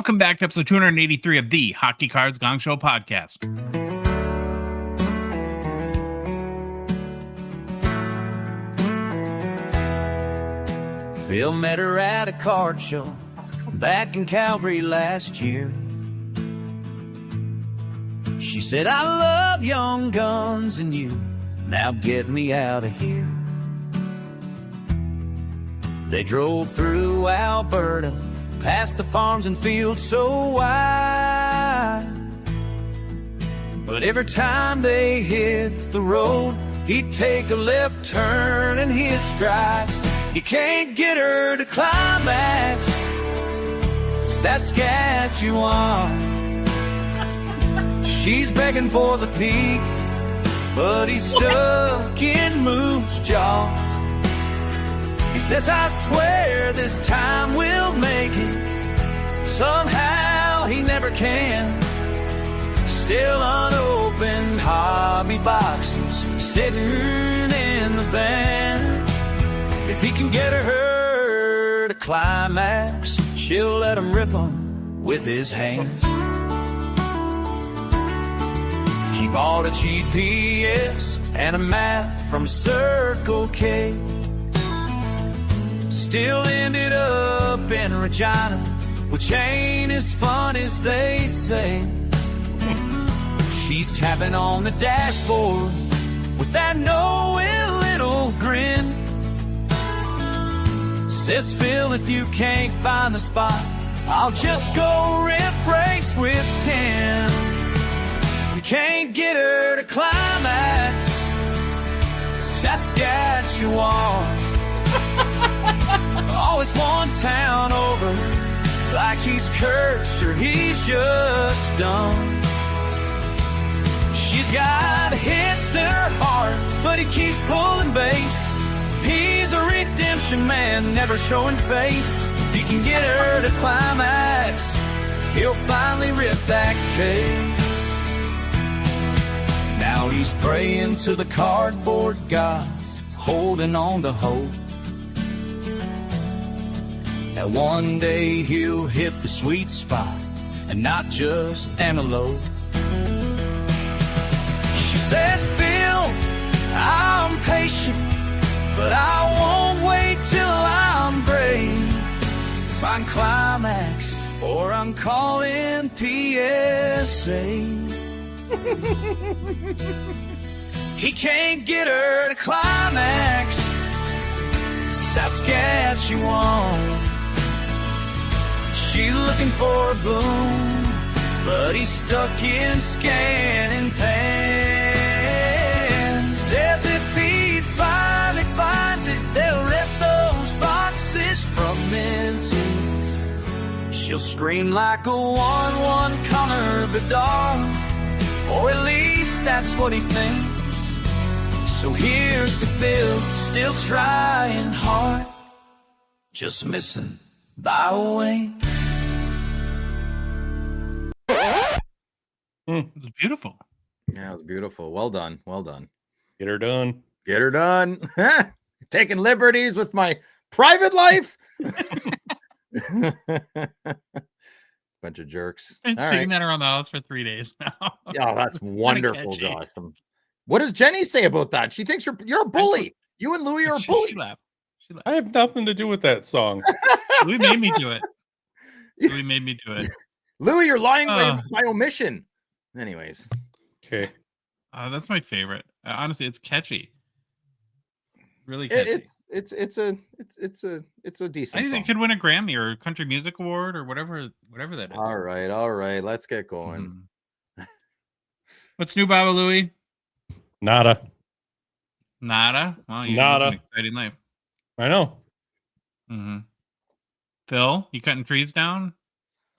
Welcome back to episode 283 of the Hockey Cards Gongshow podcast. Phil met her at a card show back in Calgary last year. She said, I love young guns and you, now get me out of here. They drove through Alberta, past the farms and fields so wide. But every time they hit the road, he'd take a left turn in his stride. He can't get her to climax, Saskatchewan. She's begging for the peak, but he's stuck in Moose Jaw. He says, I swear this time we'll make it. Somehow he never can. Still unopened hobby boxes sitting in the van. If he can get her to climax, she'll let him rip them with his hands. He bought a GPS and a map from Circle K. Still ended up in Regina, which ain't as fun as they say. She's tapping on the dashboard with that knowing little grin. Says, Phil, if you can't find the spot, I'll just go rip brakes with 10. You can't get her to climax, Saskatchewan. Always one town over, like he's cursed or he's just done. She's got hits in her heart, but he keeps pulling base. He's a redemption man, never showing face. If he can get her to climax, he'll finally rip that case. Now he's praying to the cardboard gods, holding on to hope that one day he'll hit the sweet spot and not just antelope. She says, Phil, I'm patient, but I won't wait till I'm brave. Find climax or I'm calling PSA. He can't get her to climax, Saskatchewan. She's looking for a boom, but he's stuck in scanning pan. Says if he finally finds it, they'll rip those boxes from into. She'll scream like a 1-1 Connor Bedard, or at least that's what he thinks. So here's to Phil, still trying hard, just missing by a wing. It was beautiful. Yeah, it was beautiful. Well done. Well done. Get her done. Get her done. Taking liberties with my private life. Bunch of jerks. Been singing that around the house for 3 days now. Oh, that's wonderful, Josh. What does Jenny say about that? She thinks you're a bully. You and Louie are bullies. She laughed. I have nothing to do with that song. Louie made me do it. Louie made me do it. Louie, you're lying by omission. Anyways. Okay. That's my favorite. Honestly, it's catchy. Really catchy. It's a decent I think song. it could win a Grammy or a Country Music Award or whatever that is. All right. Let's get going. What's new, Baba Louie? Nada. Nada? Well, you Nada. have an exciting life. I know. Mm-hmm. Phil, you cutting trees down?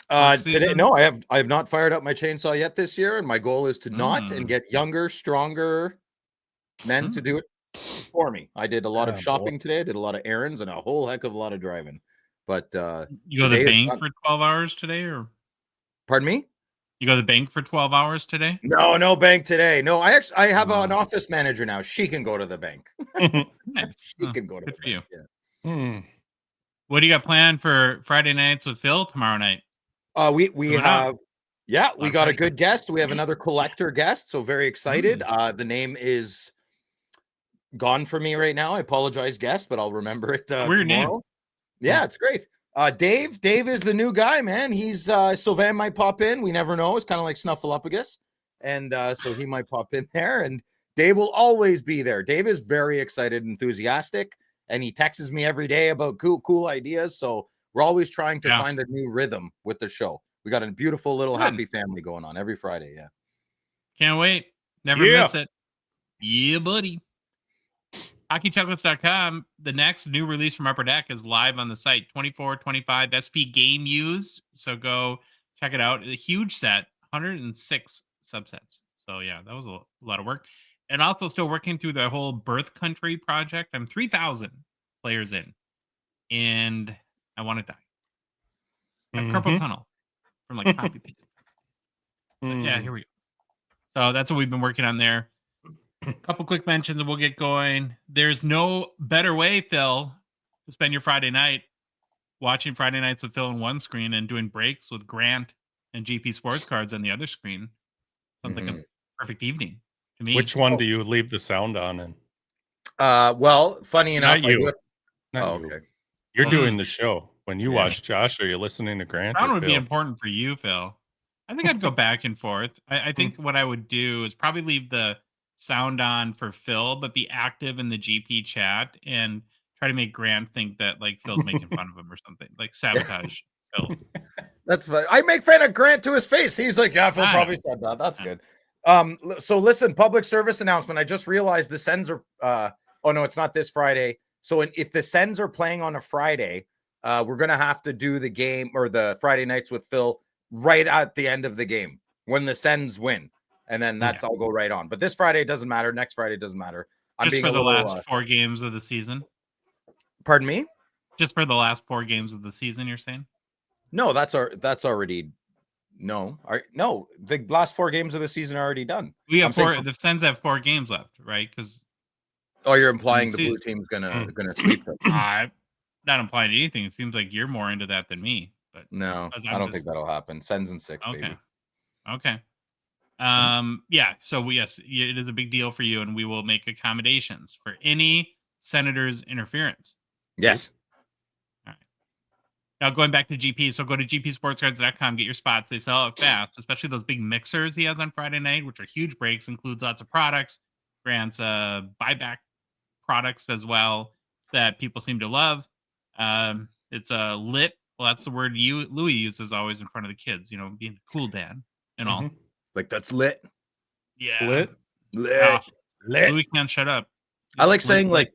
Today, no, I have not fired up my chainsaw yet this year, and my goal is to not and get younger, stronger men to do it for me. I did a lot of shopping today. I did a lot of errands and a whole heck of a lot of driving. But you go to the bank for 12 hours today, or pardon me? You go to the bank for 12 hours today? No bank today. No, I have an office manager now. She can go to the bank. She can go to the bank. Yeah. What do you got planned for Friday nights with Phil tomorrow night? We have. Yeah, we got a pressure. good guest. We have another collector guest, so very excited. The name is gone for me right now. I apologize, guest, but I'll remember it Weird tomorrow. name. Yeah, it's great. Dave is the new guy, man. He's Sylvain might pop in. We never know. It's kind of like Snuffleupagus. And so he might pop in there. And Dave will always be there. Dave is very excited, enthusiastic, and he texts me every day about cool ideas. So we're always trying to find a new rhythm with the show. We got a beautiful little happy family going on every Friday. Yeah. Can't wait. Never miss it. Yeah, buddy. HockeyChocolates.com. The next new release from Upper Deck is live on the site. 24-25 SP game used. So go check it out. A huge set, 106 subsets. So yeah, that was a lot of work. And also still working through the whole birth country project. I'm 3,000 players in. And I want to die. I have carpal tunnel from like copy paste. Yeah, here we go. So that's what we've been working on there. A couple quick mentions and we'll get going. There's no better way, Phil, to spend your Friday night watching Friday Nights with Phil on one screen and doing breaks with Grant and GP Sports Cards on the other screen. Sounds like a perfect evening to me. Which one do you leave the sound on? And well, funny enough, not you. Okay. You're doing the show. When you watch Josh, are you listening to Grant? That would be important for you, Phil. I think I'd go back and forth. I think what I would do is probably leave the sound on for Phil, but be active in the GP chat and try to make Grant think that like Phil's making fun of him or something, like sabotage Phil. That's fine. I make fun of Grant to his face. He's like, yeah, Phil probably said that. That's good. So listen, public service announcement. I just realized the Sens are oh no, it's not this Friday. So if the Sens are playing on a Friday, we're gonna have to do the game or the Friday nights with Phil right at the end of the game when the Sens win. And then that's all go right on. But this Friday doesn't matter. Next Friday doesn't matter. Just for the last 4 games of the season. Pardon me? Just for the last 4 games of the season, you're saying? No, that's already no. No, the last 4 games of the season are already done. We have 4. The Sens have 4 games left, right? Because you're implying the blue team's gonna sweep them. I'm not implying anything. It seems like you're more into that than me. But no, I don't think that'll happen. Sens in 6, baby. Okay. Yeah, so yes, it is a big deal for you, and we will make accommodations for any Senators interference. Yes. All right. Now going back to GP, so go to gpsportscards.com, get your spots. They sell out fast, especially those big mixers he has on Friday night, which are huge breaks, includes lots of products, grants buyback products as well that people seem to love. It's lit. Well, that's the word Louis uses always in front of the kids, being a cool dad and all. Like that's lit. Yeah. Lit. Louis can't shut up. I like saying like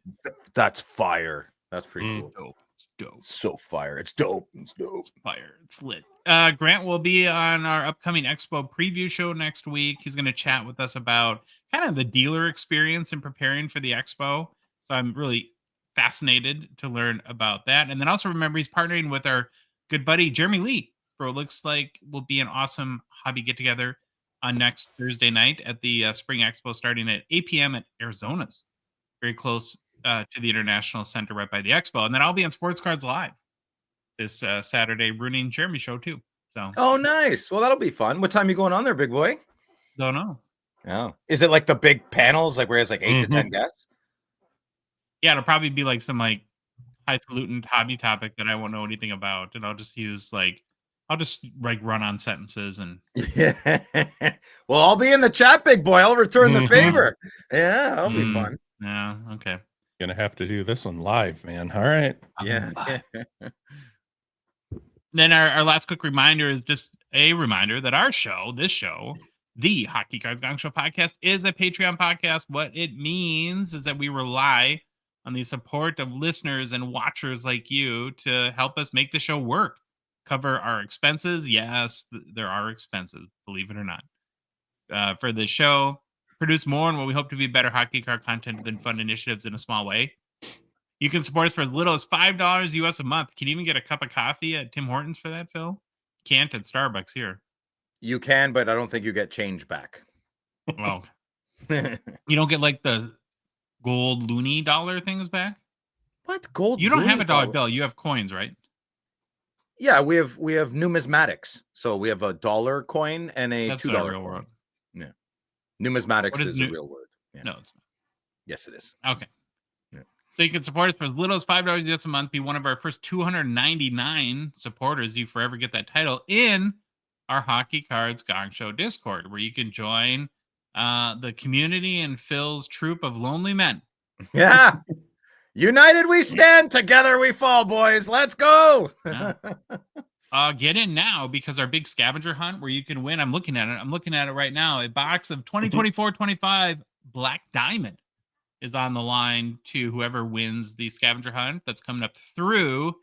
that's fire. That's pretty cool. Dope. It's dope. So fire. It's dope. It's dope. Fire. It's lit. Grant will be on our upcoming Expo preview show next week. He's going to chat with us about kind of the dealer experience in preparing for the Expo. So I'm really fascinated to learn about that. And then also remember he's partnering with our good buddy Jeremy Lee for what looks like will be an awesome hobby get together on next Thursday night at the Spring Expo starting at 8 p.m. at Arizona's. Very close to the International Center right by the Expo. And then I'll be on Sports Cards Live this Saturday, ruining Jeremy's show too. So. Oh, nice. Well, that'll be fun. What time are you going on there, big boy? Don't know. Yeah. Is it like the big panels, like where it's like 8 to 10 guests? Yeah, it'll probably be like some like highfalutin hobby topic that I won't know anything about. And I'll just run on sentences and well, I'll be in the chat, big boy. I'll return the favor. Yeah, that'll be fun. Yeah, okay. Gonna have to do this one live, man. All right. Yeah. Then our last quick reminder is just a reminder that this show, the Hockey Cards Gongshow podcast, is a Patreon podcast. What it means is that we rely on the support of listeners and watchers like you to help us make the show work. Cover our expenses. Yes, there are expenses, believe it or not. For the show, produce more and what we hope to be better hockey card content than fun initiatives in a small way. You can support us for as little as $5 US a month. Can you even get a cup of coffee at Tim Hortons for that, Phil? Can't at Starbucks here. You can, but I don't think you get change back. Well, you don't get like the gold loony dollar things back? What? Gold? You don't have a dollar bill. You have coins, right? Yeah, we have numismatics. So we have a dollar coin and a That's $2 not a real coin. word. Yeah. Numismatics What is a real word. Yeah. No, it's Yes, it is. not. Okay. Yeah. So you can support us for as little as $5 just a month. Be one of our first 299 supporters. You forever get that title in our Hockey Cards Gongshow Discord, where you can join the community and Phil's troop of lonely men. Yeah. United we stand, together we fall, boys. Let's go. Yeah. Get in now because our big scavenger hunt where you can win. I'm looking at it right now. A box of 2024-25 Black Diamond is on the line to whoever wins the scavenger hunt that's coming up through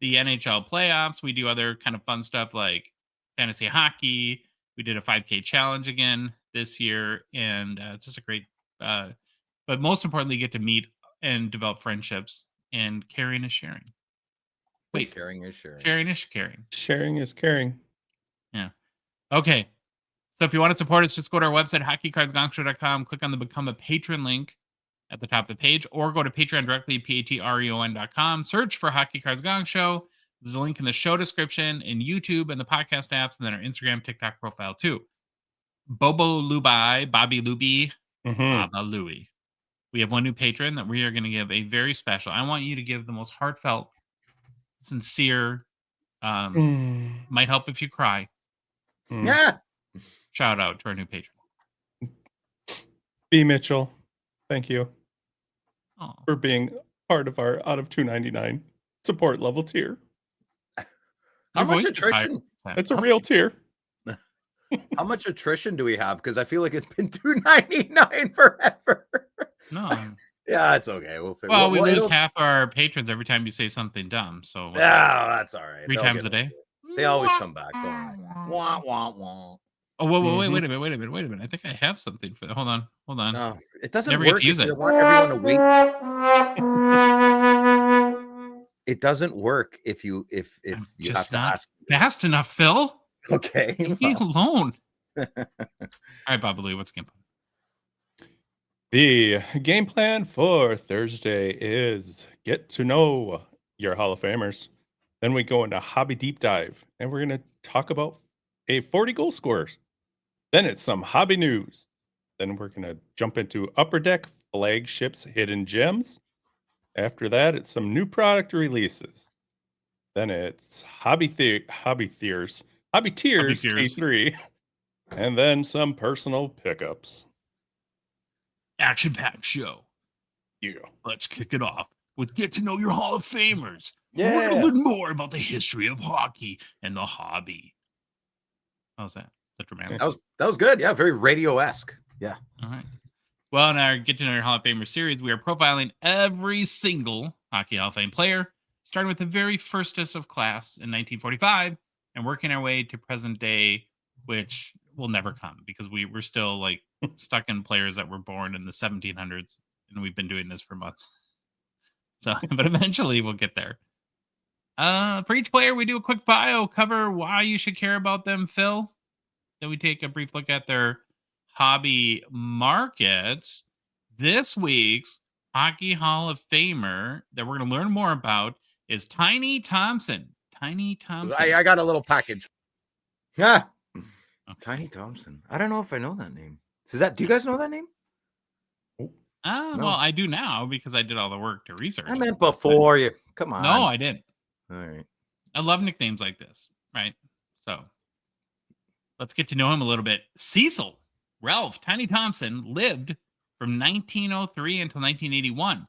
the NHL playoffs. We do other kind of fun stuff like fantasy hockey. We did a 5K challenge again this year, and it's just a great, but most importantly, you get to meet and develop friendships, and caring is sharing. Wait, Sharing is sharing. Sharing is caring. Sharing is caring. Yeah. Okay. So if you want to support us, just go to our website, hockeycardsgongshow.com, click on the Become a Patron link at the top of the page, or go to Patreon directly, patreon.com. Search for Hockey Cards Gong Show. There's a link in the show description, in YouTube, and the podcast apps, and then our Instagram, TikTok profile too. Bobo Lubai, Bobby Luby, Baba Louie. We have one new patron that we are going to give a very special. I want you to give the most heartfelt, sincere, might help if you cry. Yeah. Shout out to our new patron. B. Mitchell, thank you Oh. for being part of our out of 299 support level tier. How much attrition? It's a real tier. How much attrition do we have? Because I feel like it's been $2.99 forever. No. Yeah, it's okay. Well, we lose half our patrons every time you say something dumb. So yeah, that's all right. 3 times a day. They always come back. Don't worry. Wah, wah, wah. Oh, whoa, wait a minute. I think I have something for that. Hold on. No, it doesn't Never work get to use if it. you want everyone to wait. It doesn't work if you just have to not ask. Fast enough, Phil. Okay. Leave me alone. All right, Bobby Lee, what's game plan? The game plan for Thursday is get to know your Hall of Famers. Then we go into Hobby Deep Dive, and we're going to talk about a 40 goal scorers. Then it's some hobby news. Then we're going to jump into Upper Deck Flagships Hidden Gems. After that, it's some new product releases. Then it's Hobby Tiers T3. And then some personal pickups. Action-packed show. Yeah. Let's kick it off with Get to Know Your Hall of Famers. Yeah. We're going to learn more about the history of hockey and the hobby. How's that? Is that dramatic? That was good. Yeah, very radio-esque. Yeah. All right. Well, in our Get to Know Your Hall of Famer series, we are profiling every single Hockey Hall of Fame player, starting with the very firstest of class in 1945 and working our way to present day, which will never come because we're still like stuck in players that were born in the 1700s, and we've been doing this for months. So, but eventually we'll get there. For each player, we do a quick bio, cover why you should care about them, Phil. Then we take a brief look at their hobby markets. This week's Hockey Hall of Famer that we're going to learn more about is Tiny Thompson. Tiny Thompson. I got a little package. Yeah. Okay. Tiny Thompson. I don't know if I know that name. Do you guys know that name? No. Well, I do now because I did all the work to research. I meant before you. Come on. No, I didn't. All right. I love nicknames like this, right? So let's get to know him a little bit. Cecil Ralph Tiny Thompson lived from 1903 until 1981.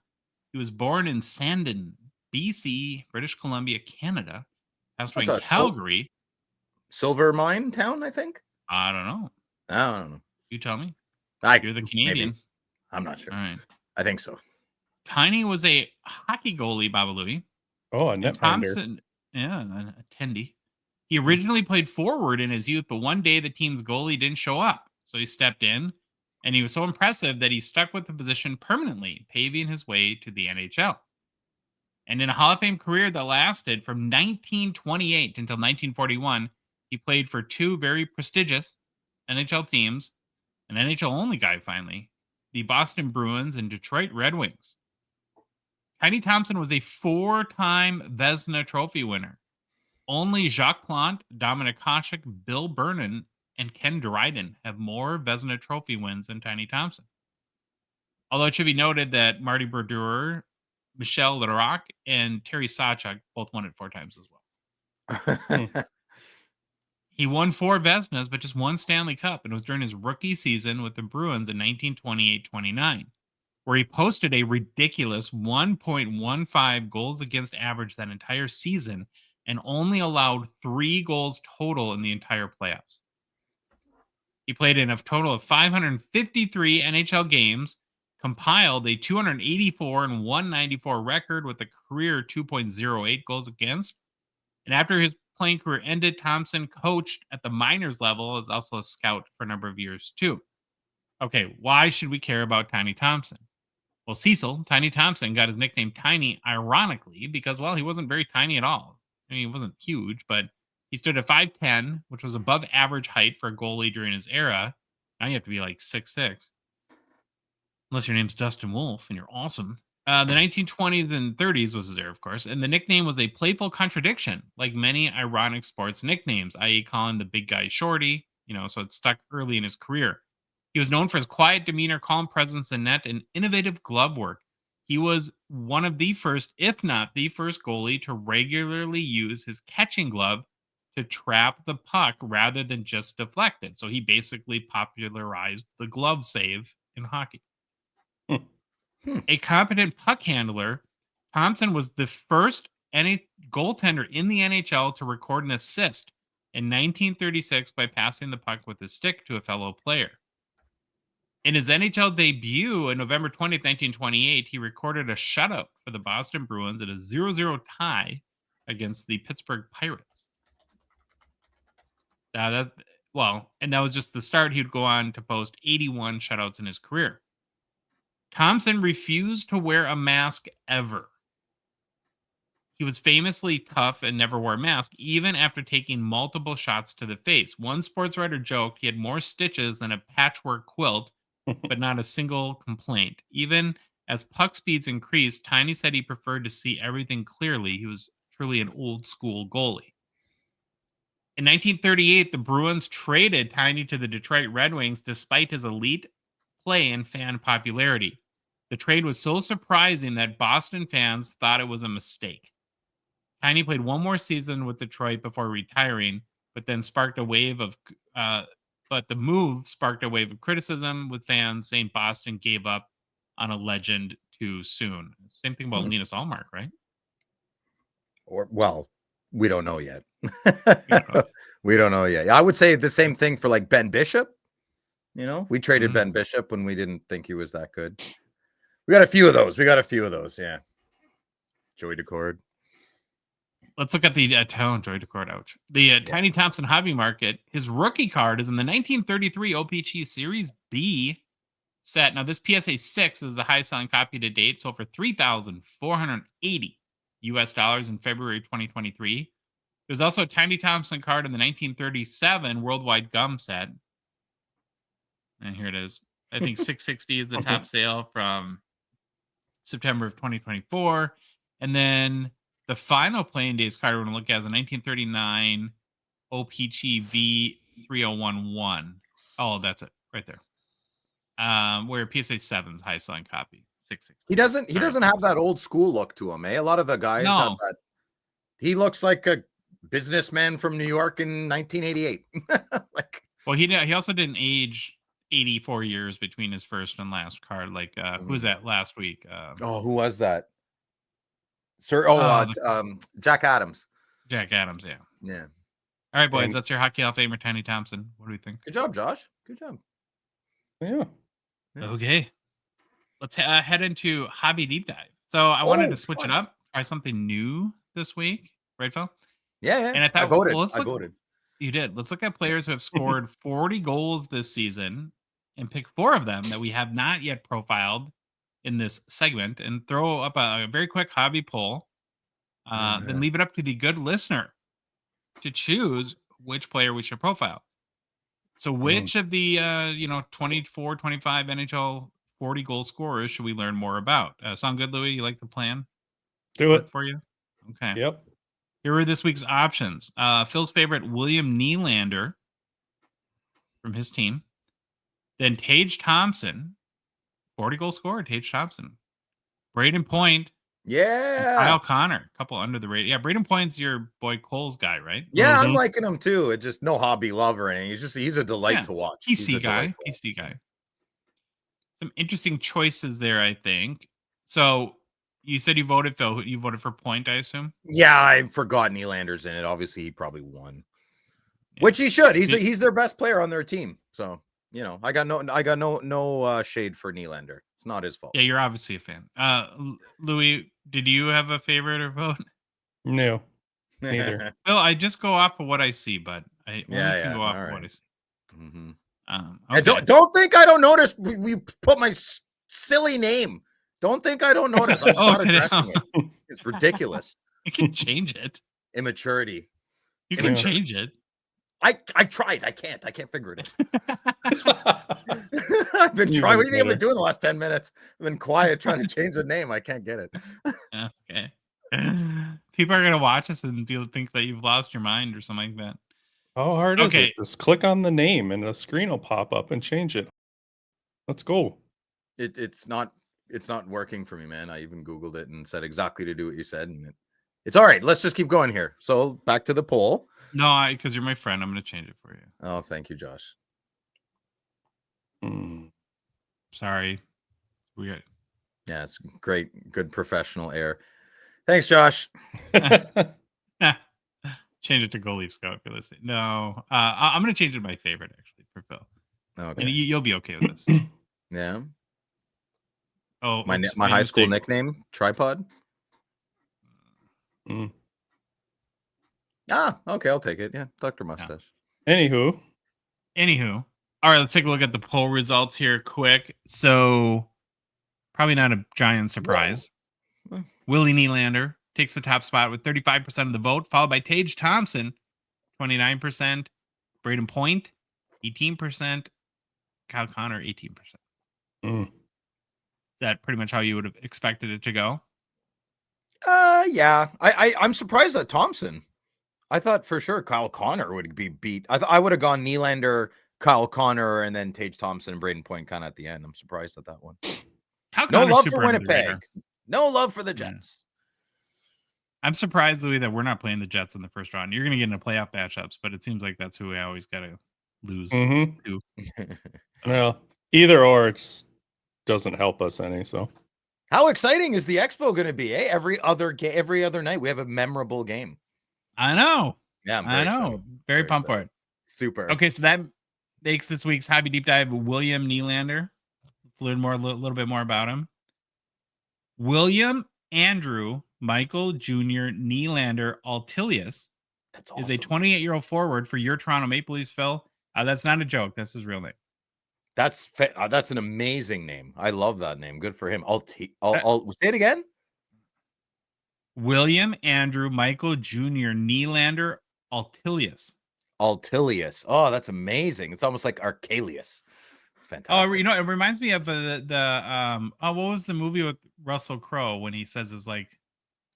He was born in Sandon, BC, British Columbia, Canada. Passed away in Calgary. Silver mine town, I think. I don't know. I don't know. You tell me. You're the Canadian. Maybe. I'm not sure. All right. I think so. Tiny was a hockey goalie, Baba Louie. Oh, a netminder. Thompson, yeah, an attendee. He originally played forward in his youth, but one day the team's goalie didn't show up. So he stepped in, and he was so impressive that he stuck with the position permanently, paving his way to the NHL. And in a Hall of Fame career that lasted from 1928 until 1941, he played for two very prestigious NHL teams, an NHL-only guy finally, the Boston Bruins and Detroit Red Wings. Tiny Thompson was a 4-time Vezina Trophy winner. Only Jacques Plante, Dominic Hasek, Bill Burnham, and Ken Dryden have more Vezina Trophy wins than Tiny Thompson. Although it should be noted that Marty Brodeur, Michel Larocque, and Terry Sawchuk both won it 4 times as well. He won 4 Vezinas, but just 1 Stanley Cup, and it was during his rookie season with the Bruins in 1928-29, where he posted a ridiculous 1.15 goals against average that entire season and only allowed 3 goals total in the entire playoffs. He played in a total of 553 NHL games, compiled a 284 and 194 record with a career 2.08 goals against. And after his playing career ended, Thompson coached at the minors level, as also a scout for a number of years too. Okay, why should we care about Tiny Thompson? Well, Cecil, Tiny Thompson, got his nickname Tiny ironically because, well, he wasn't very tiny at all. I mean, he wasn't huge, but he stood at 5'10", which was above average height for a goalie during his era. Now you have to be like 6'6", unless your name's Dustin Wolf and you're awesome. The 1920s and 30s was his era, of course, and the nickname was a playful contradiction, like many ironic sports nicknames, i.e. calling the big guy Shorty, so it stuck early in his career. He was known for his quiet demeanor, calm presence in net, and innovative glove work. He was one of the first, if not the first goalie to regularly use his catching glove to trap the puck rather than just deflect it. So he basically popularized the glove save in hockey. A competent puck handler, Thompson was the first goaltender in the NHL to record an assist in 1936 by passing the puck with his stick to a fellow player. In his NHL debut on November 20th, 1928, he recorded a shutout for the Boston Bruins at a 0-0 tie against the Pittsburgh Pirates. And that was just the start. He would go on to post 81 shutouts in his career. Thompson refused to wear a mask ever. He was famously tough and never wore a mask, even after taking multiple shots to the face. One sports writer joked he had more stitches than a patchwork quilt, but not a single complaint. Even as puck speeds increased, Tiny said he preferred to see everything clearly. He was truly an old school goalie. In 1938, the Bruins traded Tiny to the Detroit Red Wings despite his elite play and fan popularity. The trade was so surprising that Boston fans thought it was a mistake. Tiny played one more season with Detroit before retiring, but then the move sparked a wave of criticism with fans saying Boston gave up on a legend too soon. Same thing about Linus Ullmark, right? We don't know yet. We don't know yet. I would say the same thing for like Ben Bishop. We traded Ben Bishop when we didn't think he was that good. We got a few of those. Yeah. Joey Decord. Let's look at the Joey Decord. Ouch. The Tiny Thompson hobby market. His rookie card is in the 1933 O-Pee-Chee Series B set. Now, this PSA 6 is the highest selling copy to date, sold for $3,480 in February 2023. There's also a Tiny Thompson card in the 1937 Worldwide Gum set. And here it is. I think $660 is the top sale from September of 2024. And then the final Playing Days card we're going to look at is a 1939 O-Pee-Chee V3011. Oh, that's it right there. Where PSA 7's high selling copy, $660. He doesn't have that old school look to him, eh? A lot of the guys have that. He looks like a businessman from New York in 1988. He also didn't age 84 years between his first and last card. Who was that last week? Who was that? Jack Adams. Jack Adams, yeah. Yeah. All right, boys, that's your Hockey Hall of Famer, Tiny Thompson. What do we think? Good job, Josh. Good job. Yeah. Okay. Let's head into Hobby Deep Dive. So I wanted to switch it up, try something new this week, right, Phil? Yeah. And I thought, I voted. You did. Let's look at players who have scored 40 goals this season and pick 4 of them that we have not yet profiled in this segment and throw up a very quick hobby poll. Then leave it up to the good listener to choose which player we should profile. So which of the 24, 25 NHL 40 goal scorers should we learn more about? Sound good, Louis? You like the plan? Do it for you. Okay. Yep. Here are this week's options. Phil's favorite, William Nylander from his team. Then Tage Thompson, 40-goal scorer, Tage Thompson. Braden Point. Yeah. Kyle Connor, a couple under the radar. Yeah, Braden Point's your boy Cole's guy, right? Yeah, I'm liking him too. It's just no hobby love or anything. He's a delight to watch. PC guy. Some interesting choices there, I think. So you said you voted, Phil. You voted for Point, I assume? Yeah, I forgot Nylander's in it. Obviously, he probably won. Yeah. Which he should. He's their best player on their team. So, I got no shade for Nylander. It's not his fault. Yeah, you're obviously a fan. Louis, did you have a favorite or vote? No, neither. Well, I just go off of what I see, but I only can go off of what I see. Mm-hmm. Okay. Don't think I don't notice. We put my silly name. Don't think I don't notice. I'm not addressing it. It's ridiculous. You can change it. Immaturity. You can change it. I tried. I can't figure it out. I've been trying. What do you think I've been doing the last 10 minutes? I've been quiet trying to change the name. I can't get it. Okay. People are gonna watch us and think that you've lost your mind or something like that. How hard is it? Just click on the name and a screen will pop up and change it. Let's go. It's not working for me, man. I even Googled it and said exactly to do what you said, and it's all right. Let's just keep going here. So back to the poll. No, because you're my friend, I'm gonna change it for you. Oh, thank you, Josh. Sorry. Yeah, it's great, good professional air. Thanks, Josh. Change it to Go Leafs Go if you're listening. No, I'm gonna change it to my favorite actually for Phil. Okay, and you'll be okay with this. Yeah. Oh, my high school nickname, Tripod. Ah, okay, I'll take it. Yeah, Dr. Mustache. Yeah. Anywho. All right, let's take a look at the poll results here quick. So, probably not a giant surprise. Whoa. Willie Nylander takes the top spot with 35% of the vote, followed by Tage Thompson, 29%, Braden Point, 18%, Kyle Connor, 18%. Is that pretty much how you would have expected it to go? Yeah. I'm surprised at Thompson. I thought for sure Kyle Connor would be beat. I would have gone Nylander, Kyle Connor, and then Tage Thompson and Braden Point kind of at the end. I'm surprised at that one. No love for Winnipeg. No love for the Jets. I'm surprised, Louis, that we're not playing the Jets in the first round. You're going to get into playoff matchups, but it seems like that's who we always got to lose to. Well, either or, it doesn't help us any. So, how exciting is the Expo going to be? Eh? Every other night we have a memorable game. I know. Yeah, I know. Very pumped for it. Super. Okay, so that makes this week's Hobby Deep Dive William Nylander. Let's learn a little bit more about him. William Andrew Michael Jr. Nylander Altilius is a 28-year-old forward for your Toronto Maple Leafs, Phil. That's not a joke. That's his real name. That's an amazing name. I love that name. Good for him. Say it again. William Andrew Michael Jr. Nylander Altilius. Altilius. Oh, that's amazing. It's almost like Archelius. It's fantastic. Oh, it reminds me of the what was the movie with Russell Crowe when he says it's like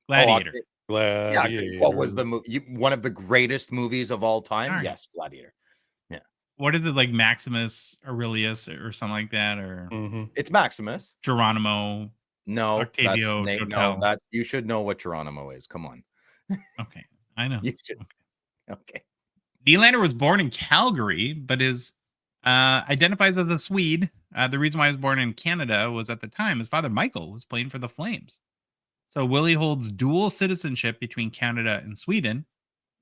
Gladiator? Gladiator. Yeah, what was the movie? One of the greatest movies of all time? Right. Yes, Gladiator. Yeah. What is it, like Maximus Aurelius or something like that? Or It's Maximus. Geronimo. No, Octavio. That's you should know what Geronimo is. Come on. Okay, I know. You should. Okay. Nylander was born in Calgary, but identifies as a Swede. The reason why he was born in Canada was at the time his father Michael was playing for the Flames. So Willie holds dual citizenship between Canada and Sweden.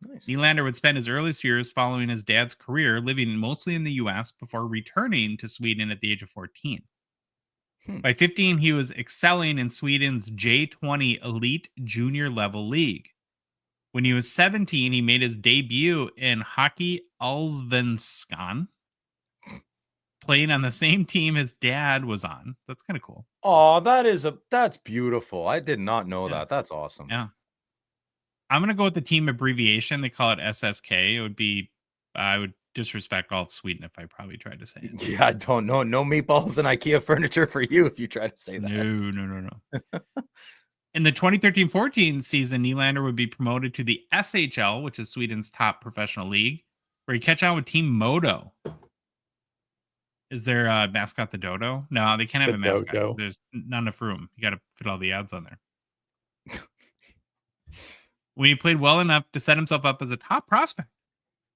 Nice. Nylander would spend his earliest years following his dad's career, living mostly in the U.S. before returning to Sweden at the age of 14. By 15, he was excelling in Sweden's J20 Elite Junior Level League. When he was 17, he made his debut in Hockey Allsvenskan, playing on the same team his dad was on. That's kind of cool. Oh, that's beautiful. I did not know that. That's awesome. Yeah. I'm going to go with the team abbreviation. They call it SSK. It would be, I would disrespect all of Sweden if I probably tried to say it. Yeah, I don't know. No meatballs and IKEA furniture for you if you try to say that. No. In the 2013-14 season, Nylander would be promoted to the SHL, which is Sweden's top professional league, where he catch on with Team Modo. Is there a mascot the Dodo? No, they can't have a mascot. Dodo. There's not enough room. You got to fit all the ads on there. When he played well enough to set himself up as a top prospect,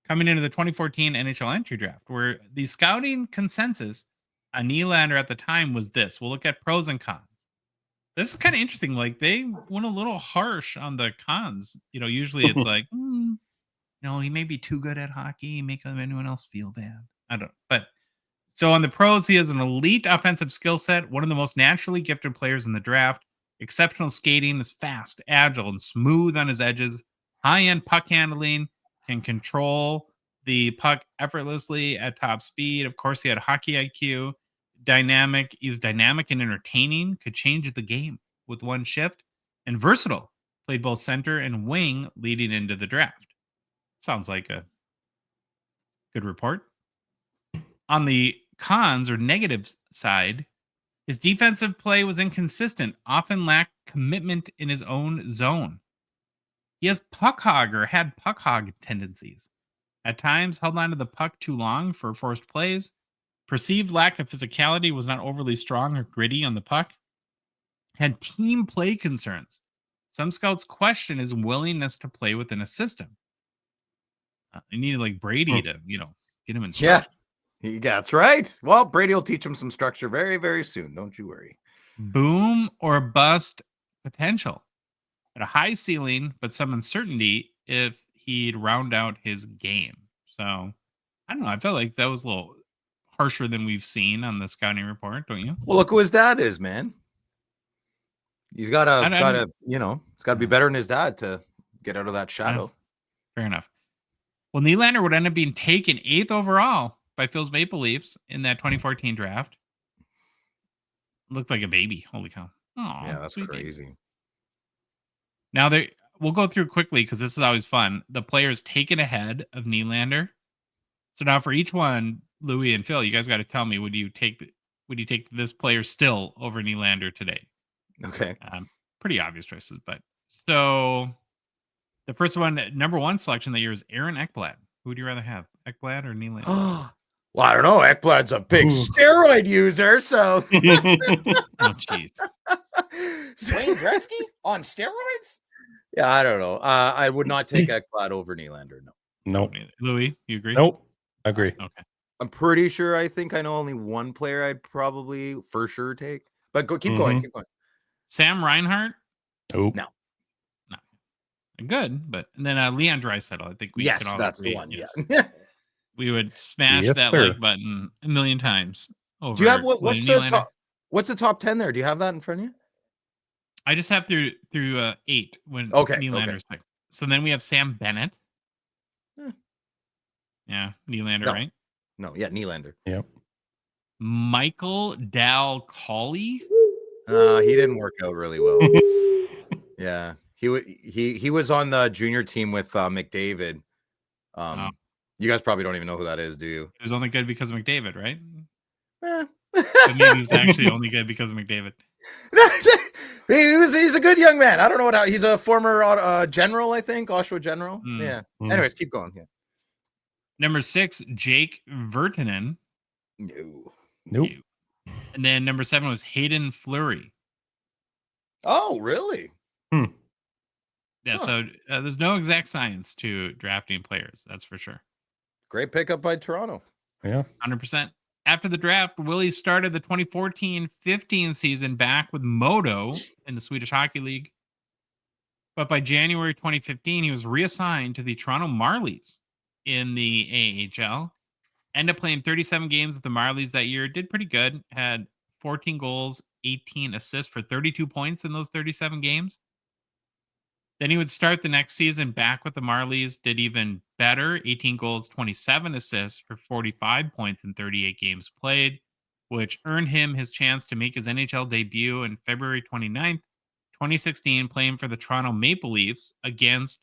coming into the 2014 NHL entry draft, where the scouting consensus on Nylander at the time was this. We'll look at pros and cons. This is kind of interesting. Like, they went a little harsh on the cons. Usually it's like, he may be too good at hockey, make anyone else feel bad. I don't know. But so on the pros, he has an elite offensive skill set, one of the most naturally gifted players in the draft, exceptional skating, is fast, agile, and smooth on his edges, high-end puck handling, can control the puck effortlessly at top speed. Of course, he had hockey IQ, he was dynamic and entertaining, could change the game with one shift, and versatile, played both center and wing leading into the draft. Sounds like a good report. On the cons or negative side, his defensive play was inconsistent, often lacked commitment in his own zone. He has had puck hog tendencies. At times, held on to the puck too long for forced plays. Perceived lack of physicality, was not overly strong or gritty on the puck. Had team play concerns. Some scouts question his willingness to play within a system. He needed like Brady to, get him in structure. Yeah, that's right. Well, Brady will teach him some structure very, very soon. Don't you worry. Boom or bust potential. At a high ceiling, but some uncertainty if he'd round out his game. So, I don't know. I felt like that was a little harsher than we've seen on the scouting report, don't you? Well, look who his dad is, man. He's got to be better than his dad to get out of that shadow. Fair enough. Well, Nylander would end up being taken 8th overall by Phil's Maple Leafs in that 2014 draft. Looked like a baby. Holy cow. Oh, yeah, that's crazy. Baby. Now, we'll go through quickly because this is always fun. The players taken ahead of Nylander. So now for each one, Louis and Phil, you guys got to tell me, would you take this player still over Nylander today? Okay. Pretty obvious choices, but so the first one, number 1 selection that year is Aaron Ekblad. Who would you rather have, Ekblad or Nylander? Well, I don't know. Ekblad's a big steroid user, so. Oh, jeez. Wayne Gretzky on steroids? Yeah, I don't know. I would not take Ekblad over Nylander. No. Nope. Louis, you agree? Nope. Agree. Okay. I'm pretty sure. I think I know only one player I'd probably for sure take. But keep going. Sam Reinhart? Nope. No. Good, but and then Leon Draisaitl. I think we could all that's agree. the one. Yes. Yeah. We would smash that like button a million times. Over Do you have what's the top 10 there? Do you have that in front of you? I just have through 8 when Nylander's picked. So then we have Sam Bennett. Yeah, Nylander, right? No, yeah, Nylander. Yep. Michael Dal Cawley. He didn't work out really well. Yeah. He was on the junior team with McDavid. You guys probably don't even know who that is, do you? He was only good because of McDavid, right? But maybe he's actually only good because of McDavid. He's a good young man. I don't know he's a former general, I think, Oshawa general. Yeah. Anyways, keep going. Yeah. Number 6, Jake Virtanen. Nope. And then number 7 was Hayden Fleury. Oh, really? Yeah, so there's no exact science to drafting players. That's for sure. Great pickup by Toronto. Yeah. 100%. After the draft, Willie started the 2014-15 season back with Modo in the Swedish Hockey League. But by January 2015, he was reassigned to the Toronto Marlies in the AHL. Ended up playing 37 games with the Marlies that year. Did pretty good. Had 14 goals, 18 assists for 32 points in those 37 games. Then he would start the next season back with the Marlies, did even better, 18 goals, 27 assists for 45 points in 38 games played, which earned him his chance to make his NHL debut on February 29th, 2016, playing for the Toronto Maple Leafs against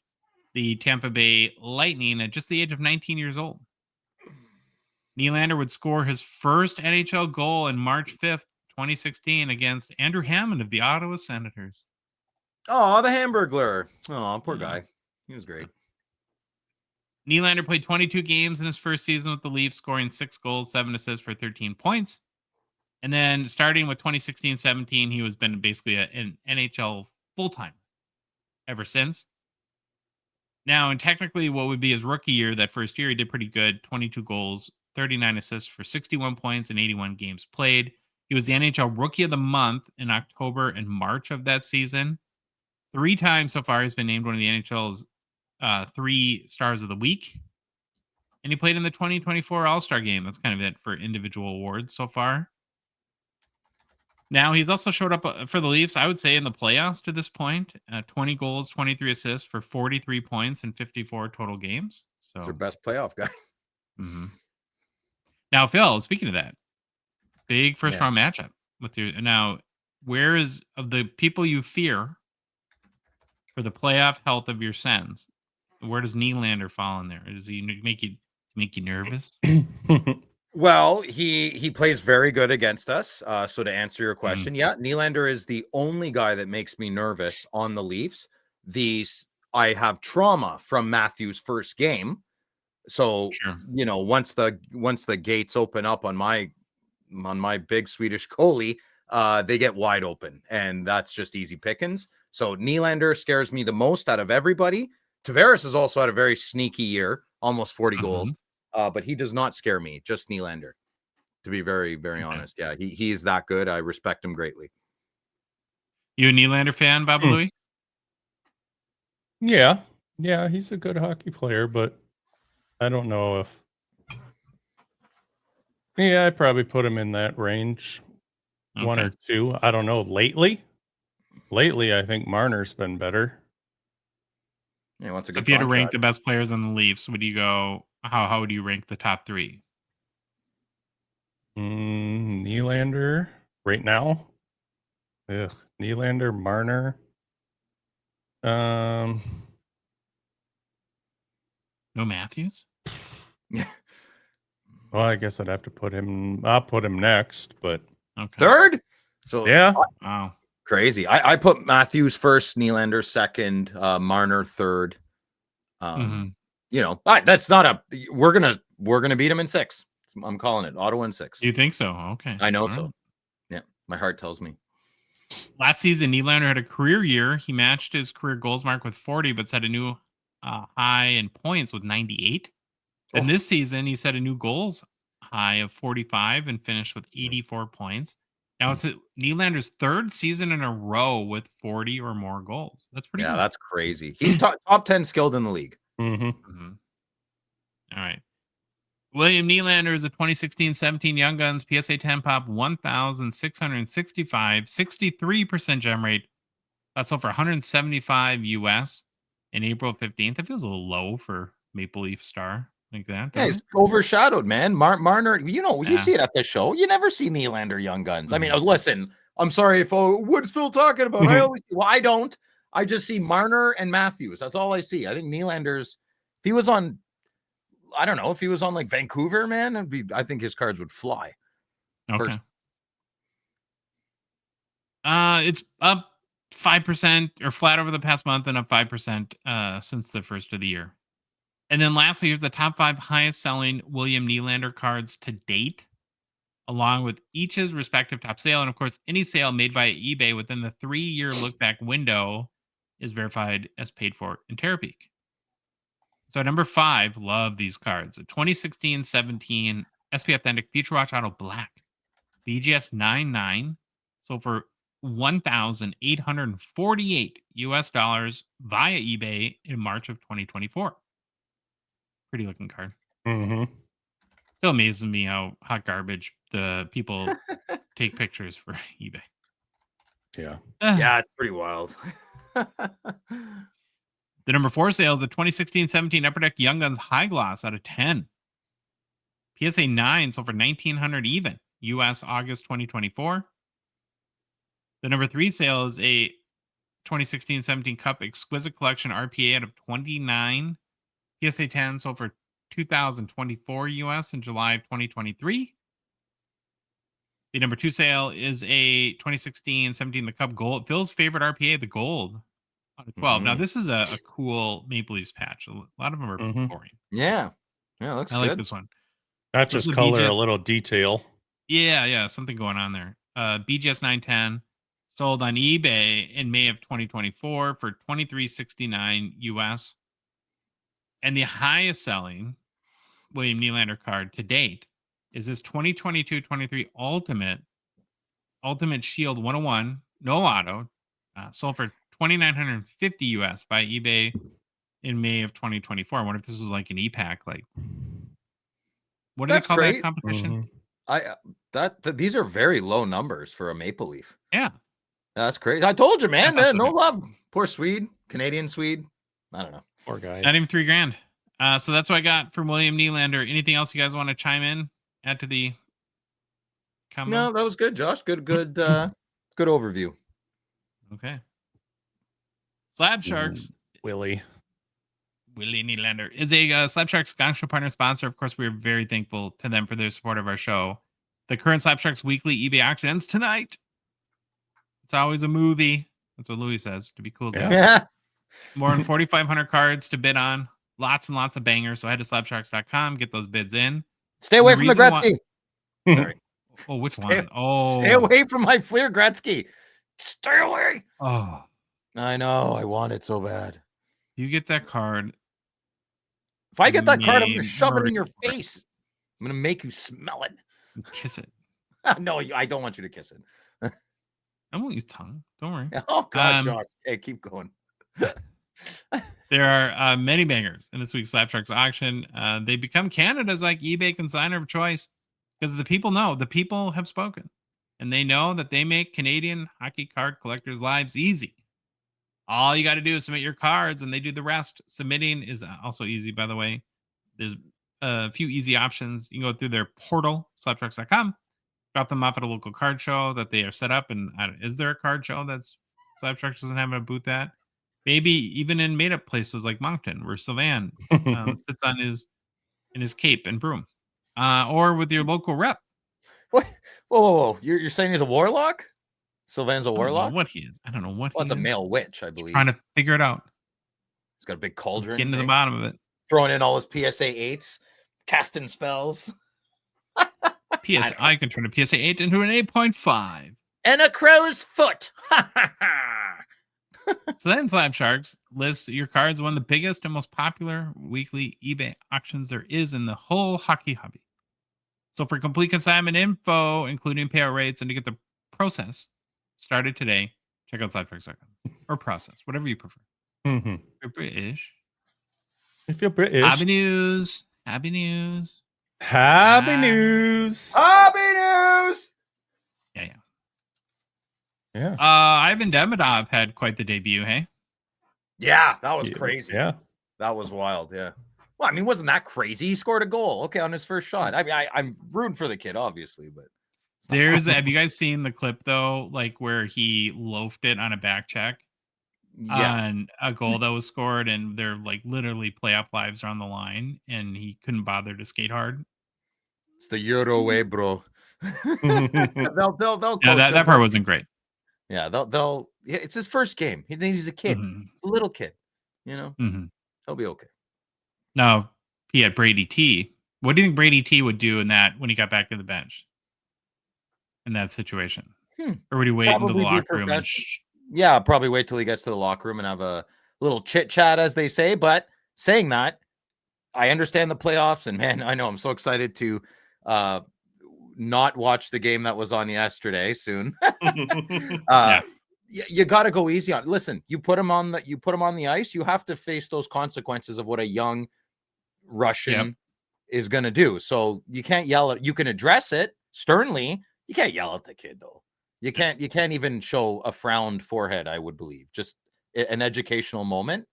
the Tampa Bay Lightning at just the age of 19 years old. Nylander would score his first NHL goal on March 5th, 2016 against Andrew Hammond of the Ottawa Senators. Oh, the Hamburglar. Oh, poor guy. He was great. Nylander played 22 games in his first season with the Leafs, scoring 6 goals, 7 assists for 13 points. And then starting with 2016-17, he was been basically an NHL full-time ever since. Now, and technically what would be his rookie year, that first year, he did pretty good. 22 goals, 39 assists for 61 points and 81 games played. He was the NHL Rookie of the Month in October and March of that season. 3 times so far, he's been named one of the NHL's 3 Stars of the Week. And he played in the 2024 All-Star Game. That's kind of it for individual awards so far. Now, he's also showed up for the Leafs, I would say, in the playoffs to this point. 20 goals, 23 assists for 43 points in 54 total games. So It's their best playoff guy. Mm-hmm. Now, Phil, speaking of that, big first-round matchup with you. Now, where is, of the people you fear for the playoff health of your Sens, where does Nylander fall in there? Does he make you nervous? Well, he plays very good against us. So to answer your question, yeah, Nylander is the only guy that makes me nervous on the Leafs. I have trauma from Matthews' first game. So, once the gates open up on my big Swedish goalie, they get wide open, and that's just easy pickings. So Nylander scares me the most out of everybody. Tavares has also had a very sneaky year, almost 40 goals. But he does not scare me, just Nylander, to be very, very honest. Yeah, he's that good. I respect him greatly. You a Nylander fan, Baba Louie? Yeah, he's a good hockey player, but I don't know if... Yeah, I'd probably put him in that range. Okay. 1 or 2. I don't know. Lately, I think Marner's been better. Yeah, wants a so good if you had to rank the best players on the Leafs, would you go... How would you rank the top 3? Nylander right now. Nylander, Marner. No Matthews? Well, I guess I'd have to put him. I'll put him next, but third. So yeah, wow, crazy. I put Matthews first, Nylander second, Marner third. That's not a. We're gonna beat him in 6. I'm calling it. Ottawa in 6. You think so? Okay, I know so. Right. Yeah, my heart tells me. Last season, Nylander had a career year. He matched his career goals mark with 40, but set a new high in points with 98. And this season, he set a new goals high of 45 and finished with 84 points. Now, it's Nylander's 3rd season in a row with 40 or more goals. That's pretty good. That's crazy. He's top 10 skilled in the league. All right. William Nylander is a 2016-17 Young Guns PSA 10 pop, 1,665, 63% gem rate. That's over 175 US in April 15th. That feels a little low for Maple Leaf star like that. Yeah, he's overshadowed, man. Marner, you see it at the show. You never see Nylander Young Guns. I mean, listen, I'm sorry if what's Phil talking about? I don't. I just see Marner and Matthews. That's all I see. I think Nylander's, if he was on, I don't know, if he was on like Vancouver, man, I think his cards would fly. Okay. It's up 5% or flat over the past month and up 5% since the first of the year. And then lastly, here's the top 5 highest selling William Nylander cards to date, along with each's respective top sale. And of course, any sale made via eBay within the 3-year look back window is verified as paid for in Terapeak. So number 5, love these cards. A 2016-17 SP Authentic Future Watch Auto Black BGS 99 sold for $1,848 US via eBay in March of 2024. Pretty looking card. Still amazes me how hot garbage the people take pictures for eBay. Yeah, it's pretty wild. The number 4 sale is a 2016-17 Upper Deck Young Guns High Gloss out of 10. PSA 9 sold for $1,900 even. US August 2024. The number 3 sale is a 2016-17 Cup Exquisite Collection RPA out of 29. PSA 10 sold for $2,024 US in July of 2023. The number 2 sale is a 2016-17 The Cup Gold. Phil's favorite RPA, the Gold, Out of 12. Now, this is a cool Maple Leafs patch. A lot of them are boring. Yeah. Yeah, looks I good. like this one. Not This just is a color, a BGS little detail. Yeah, something going on there. BGS 910 sold on eBay in May of 2024 for $23.69 US. And the highest selling William Nylander card to date is this 2022-23 Ultimate Shield 101, no auto, sold for $2,950 US by eBay in May of 2024. I wonder if this was like an e-pack. Like, what do they call that competition? These are very low numbers for a Maple Leaf. Yeah. That's crazy. I told you, man. No love. Poor Swede. Canadian Swede. I don't know. Poor guy. Not even $3,000. So that's what I got from William Nylander. Anything else you guys want to chime in? Add to the combo? No, that was good, Josh. Good overview. Okay. Slab Sharks. Willie Nylander is a Slab Sharks Gongshow partner sponsor. Of course, we are very thankful to them for their support of our show. The current Slab Sharks weekly eBay auction ends tonight. It's always a movie. That's what Louis says, to be cool. Yeah. More than 4,500 cards to bid on. Lots and lots of bangers. So head to slabsharks.com, get those bids in. Stay away from the Gretzky. Sorry. Oh, which one? Oh. Stay away from my Fleer Gretzky. Stay away. Oh. I know. I want it so bad. You get that card. If I get that card, I'm going to shove it in your face. I'm going to make you smell it. Kiss it. No, I don't want you to kiss it. I won't use tongue. Don't worry. Oh, God, Josh. Hey, keep going. There are many bangers in this week's Slab Sharks auction. They become Canada's like eBay consignor of choice because the people know. The people have spoken. And they know that they make Canadian hockey card collectors' lives easy. All you got to do is submit your cards, and they do the rest. Submitting is also easy, by the way. There's a few easy options. You can go through their portal, slabsharks.com, drop them off at a local card show that they are set up. And is there a card show that's Slab Sharks doesn't have a booth at? Maybe even in made-up places like Moncton, where Sylvain sits on his cape and broom, or with your local rep. What? Whoa! You're saying he's a warlock? Sylvain's a warlock? I don't know what he is. I don't know what. Well, it's a male witch, I believe. Trying to figure it out. He's got a big cauldron. Getting to the bottom of it. Throwing in all his PSA 8s, casting spells. I can turn a PSA 8 into an 8.5. And a crow's foot. So then Slab Sharks lists your cards one of the biggest and most popular weekly eBay auctions there is in the whole hockey hobby. So for complete consignment info, including payout rates, and to get the process started today, check out slabsharks.com or process, whatever you prefer. If you're British. Happy news. Happy news. Yeah. Ivan Demidov had quite the debut, hey? Yeah, that was crazy. Yeah. That was wild, yeah. Well, I mean, wasn't that crazy? He scored a goal, okay, on his first shot. I mean, I'm rooting for the kid, obviously, but have you guys seen the clip though, like where he loafed it on a back check on a goal that was scored, and they're like literally playoff lives are on the line, and he couldn't bother to skate hard. It's the Euro way, bro. they'll that part wasn't great. Yeah, it's his first game. He's a kid. He's a little kid, you know. He'll be okay. Now, he had Brady T. What do you think Brady T would do in that when he got back to the bench? In that situation? Or would he wait into the locker room? Yeah, probably wait till he gets to the locker room and have a little chit chat, as they say. But saying that, I understand the playoffs, and man, I know I'm so excited to not watch the game that was on yesterday soon. You got to go easy on. Listen, you put him on the ice, you have to face those consequences of what a young Russian is going to do. So you can't yell at. You can address it sternly. You can't yell at the kid though. You can't even show a frowned forehead, I would believe. Just an educational moment.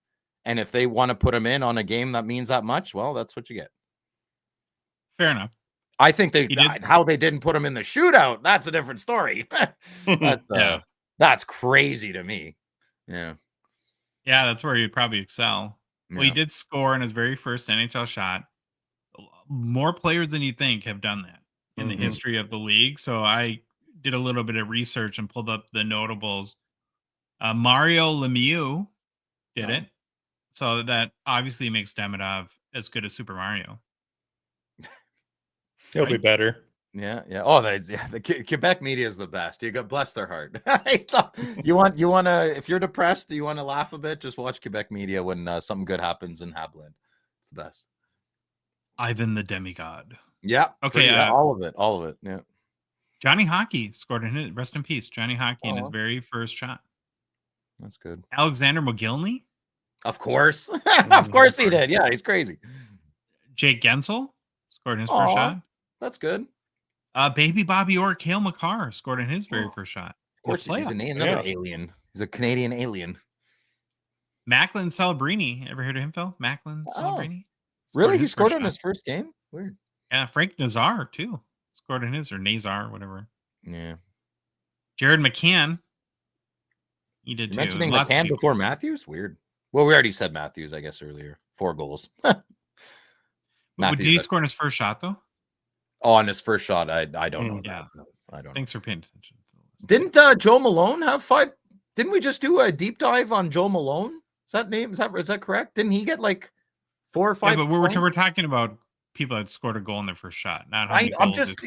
And if they want to put him in on a game that means that much, well, that's what you get. Fair enough. I think how they didn't put him in the shootout, that's a different story. That's crazy to me. Yeah, that's where he'd probably excel. Well, he did score in his very first NHL shot. More players than you think have done that in the history of the league. So I did a little bit of research and pulled up the notables. Mario Lemieux did it. So that obviously makes Demidov as good as Super Mario. He'll be better. Yeah. Oh, the Quebec media is the best. You got bless their heart. you want to, if you're depressed, you want to laugh a bit, just watch Quebec media when something good happens in Hablin. It's the best. Ivan the Demigod. Yeah. Okay. All of it. Yeah. Johnny Hockey scored in it. Rest in peace, Johnny Hockey, in his very first shot. That's good. Alexander McGillney. Of course. Of course he did. Yeah, he's crazy. Jake Gensel scored in his first shot. That's good. Baby Bobby Orr, Cale Makar scored in his very first shot. Of course, he's another alien. He's a Canadian alien. Macklin Celebrini. Ever heard of him, Phil? Macklin Celebrini? Really? He scored in his first game? Weird. Yeah, Frank Nazar, too. Scored in his, or Nazar, whatever. Yeah. Jared McCann. He did, too. Mentioning McCann before Matthews? Weird. Well, we already said Matthews, I guess, earlier. 4 goals. Did he score in his first shot, though? Oh, on his first shot, I don't know. Yeah. I don't Thanks for paying attention. Didn't Joe Malone have 5? Didn't we just do a deep dive on Joe Malone? Is that correct? Didn't he get like 4 or 5? Yeah, but we're talking about people that scored a goal in their first shot. Not how many I'm goals just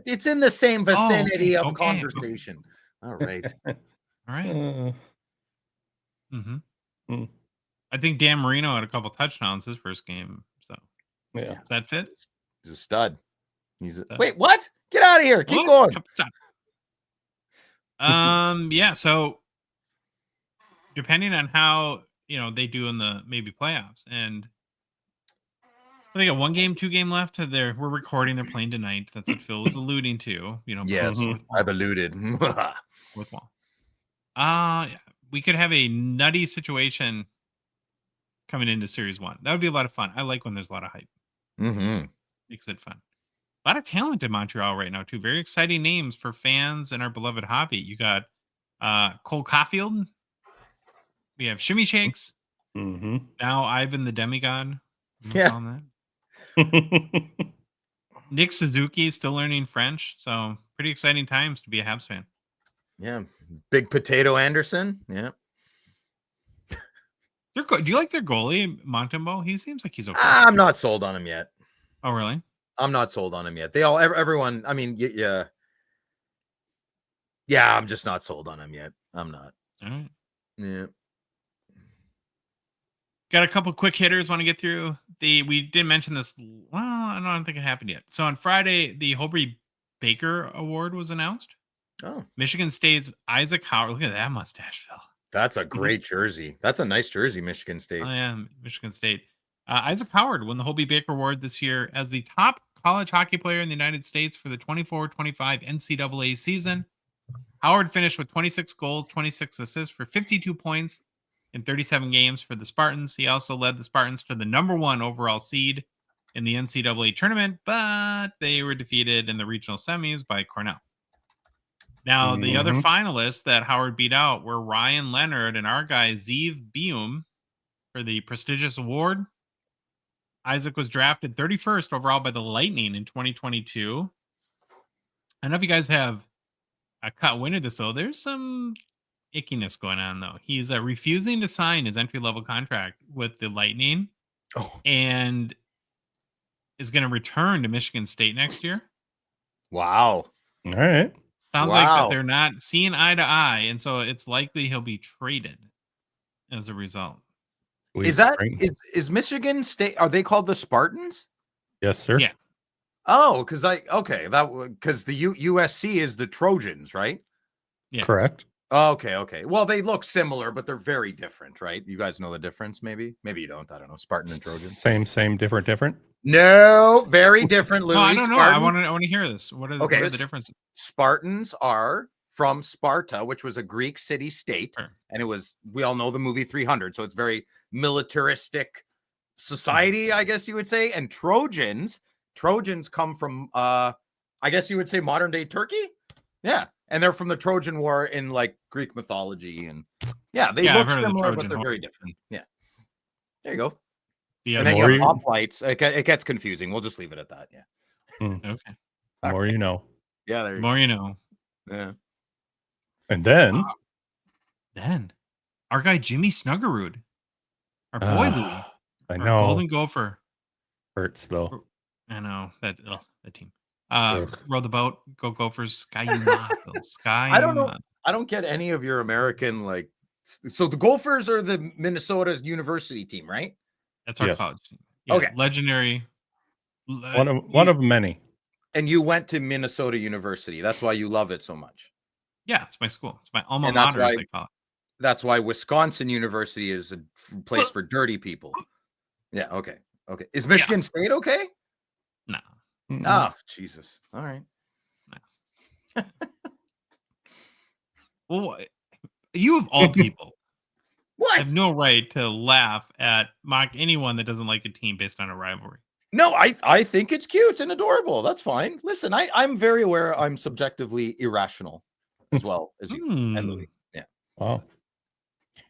it's in the same vicinity of okay. conversation. All right. All right. I think Dan Marino had a couple touchdowns his first game. So yeah, does that fit? He's a stud. Wait, what? Get out of here. Keep going. Yeah. So depending on how they do in the maybe playoffs, and they got 1 game, 2 game left. We're recording. They're playing tonight. That's what Phil was alluding to. Yes, I've alluded. With Wall. Yeah. We could have a nutty situation coming into Series 1. That would be a lot of fun. I like when there's a lot of hype. Makes it fun. A lot of talent in Montreal right now, too. Very exciting names for fans and our beloved hobby. You got Cole Caulfield. We have Shimmy Shakes. Now Ivan the Demigod. Yeah. Nick Suzuki is still learning French. So pretty exciting times to be a Habs fan. Yeah. Big Potato Anderson. Yeah. Do you like their goalie, Montembeau? He seems like he's okay. I'm not sold on him yet. Oh, really? I'm not sold on him yet. Everyone, I mean, yeah. Yeah, I'm just not sold on him yet. I'm not. All right. Yeah. Got a couple quick hitters want to get through. We didn't mention this. Well, I don't think it happened yet. So on Friday, the Hobey Baker Award was announced. Oh. Michigan State's Isaac Howard. Look at that mustache, Phil. That's a great jersey. That's a nice jersey, Michigan State. Oh, yeah, Michigan State. Isaac Howard won the Hobey Baker Award this year as the top college hockey player in the United States for the 24-25 NCAA season. Howard finished with 26 goals, 26 assists for 52 points in 37 games for the Spartans. He also led the Spartans to the #1 overall seed in the NCAA tournament, but they were defeated in the regional semis by Cornell. Now, the other finalists that Howard beat out were Ryan Leonard and our guy Zeev Bium for the prestigious award. Isaac was drafted 31st overall by the Lightning in 2022. I don't know if you guys have caught wind of this, though. There's some ickiness going on, though. He's refusing to sign his entry-level contract with the Lightning and is going to return to Michigan State next year. Wow. All right. Sounds like that they're not seeing eye to eye, and so it's likely he'll be traded as a result. Is Michigan State? Are they called the Spartans? Yes, sir. Yeah. Oh, because the USC is the Trojans, right? Yeah. Correct. Okay. Well, they look similar, but they're very different, right? You guys know the difference, maybe? Maybe you don't. I don't know. Spartan and Trojan. Same, different. No, very different, Louis. No, I don't know. I want to hear this. What are the differences? Spartans are from Sparta, which was a Greek city-state, and we all know the movie 300, so it's very militaristic society, I guess you would say. And Trojans come from, I guess you would say, modern-day Turkey? Yeah, and they're from the Trojan War in, like, Greek mythology, and they look similar, but they're very different. Yeah, there you go. Yeah, and then you have hoplites. It gets confusing. We'll just leave it at that. Yeah. Okay. More you know. Yeah. There you More you know. Yeah. And then our guy Jimmy Snuggerud Our boy Louis. I Our know. Golden Gopher. Hurts though. I know that team. Ugh. Row the boat, go Gophers, Sky Umato, Sky. I don't know. I don't get any of your American like. So the Gophers are the Minnesota's university team, right? That's our Yes. college team. Yeah, Okay. legendary. One of many. And you went to Minnesota University. That's why you love it so much. Yeah, it's my school. It's my alma And that's mater, as why- they call it. That's why Wisconsin University is a place for dirty people. Yeah. Okay. Okay. Is Michigan State okay? No. Oh, Jesus. All right. Well, you of all people What? have no right to laugh at mock anyone that doesn't like a team based on a rivalry. No, I think it's cute and adorable. That's fine. Listen, I'm very aware I'm subjectively irrational as well as you and Louis. Yeah. Wow.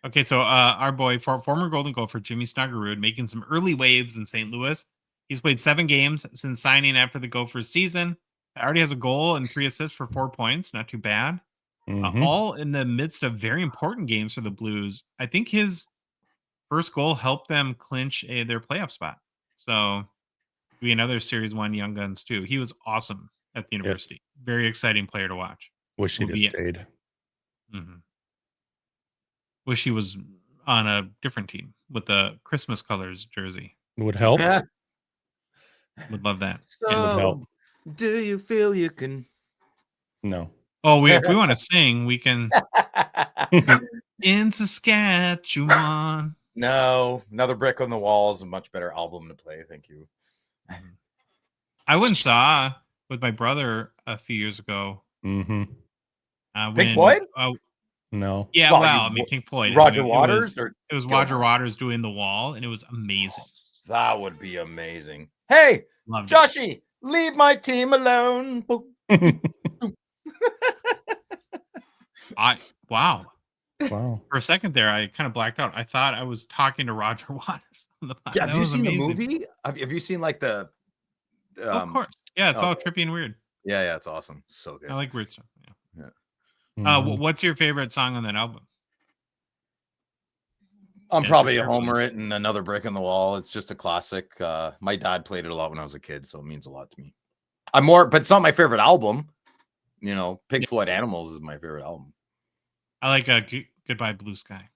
Okay, so our boy, former Golden Gopher Jimmy Snuggerud, making some early waves in St. Louis. He's played 7 games since signing after the Gophers season. Already has a goal and 3 assists for 4 points. Not too bad. All in the midst of very important games for the Blues. I think his first goal helped them clinch their playoff spot. So be another Series 1 Young Guns too. He was awesome at the university. Yes. Very exciting player to watch. Wish he'd have stayed. Mm-hmm. Wish he was on a different team with the Christmas colors jersey. Would help. Would love that. So, would help. Do you feel you can? No. Oh, if we want to sing, we can. In Saskatchewan. No, Another Brick on the Wall is a much better album to play. Thank you. I went and saw with my brother a few years ago. Pink Floyd? No. Yeah, well, I mean, Pink Floyd. Roger Waters? It was Roger Waters doing The Wall, and it was amazing. That would be amazing. Hey, Loved Joshy, leave my team alone. Wow. Wow. For a second there, I kind of blacked out. I thought I was talking to Roger Waters. Yeah, have you seen the movie? Have you seen like the? Of course. Yeah, it's all trippy and weird. Yeah, it's awesome. So good. I like weird stuff. Yeah. Mm-hmm. What's your favorite song on that album? I'm probably a Homer it and Another Brick in the Wall. It's just a classic. My dad played it a lot when I was a kid, so it means a lot to me. But it's not my favorite album. You know, Pink Floyd Animals is my favorite album. I like Goodbye Blue Sky.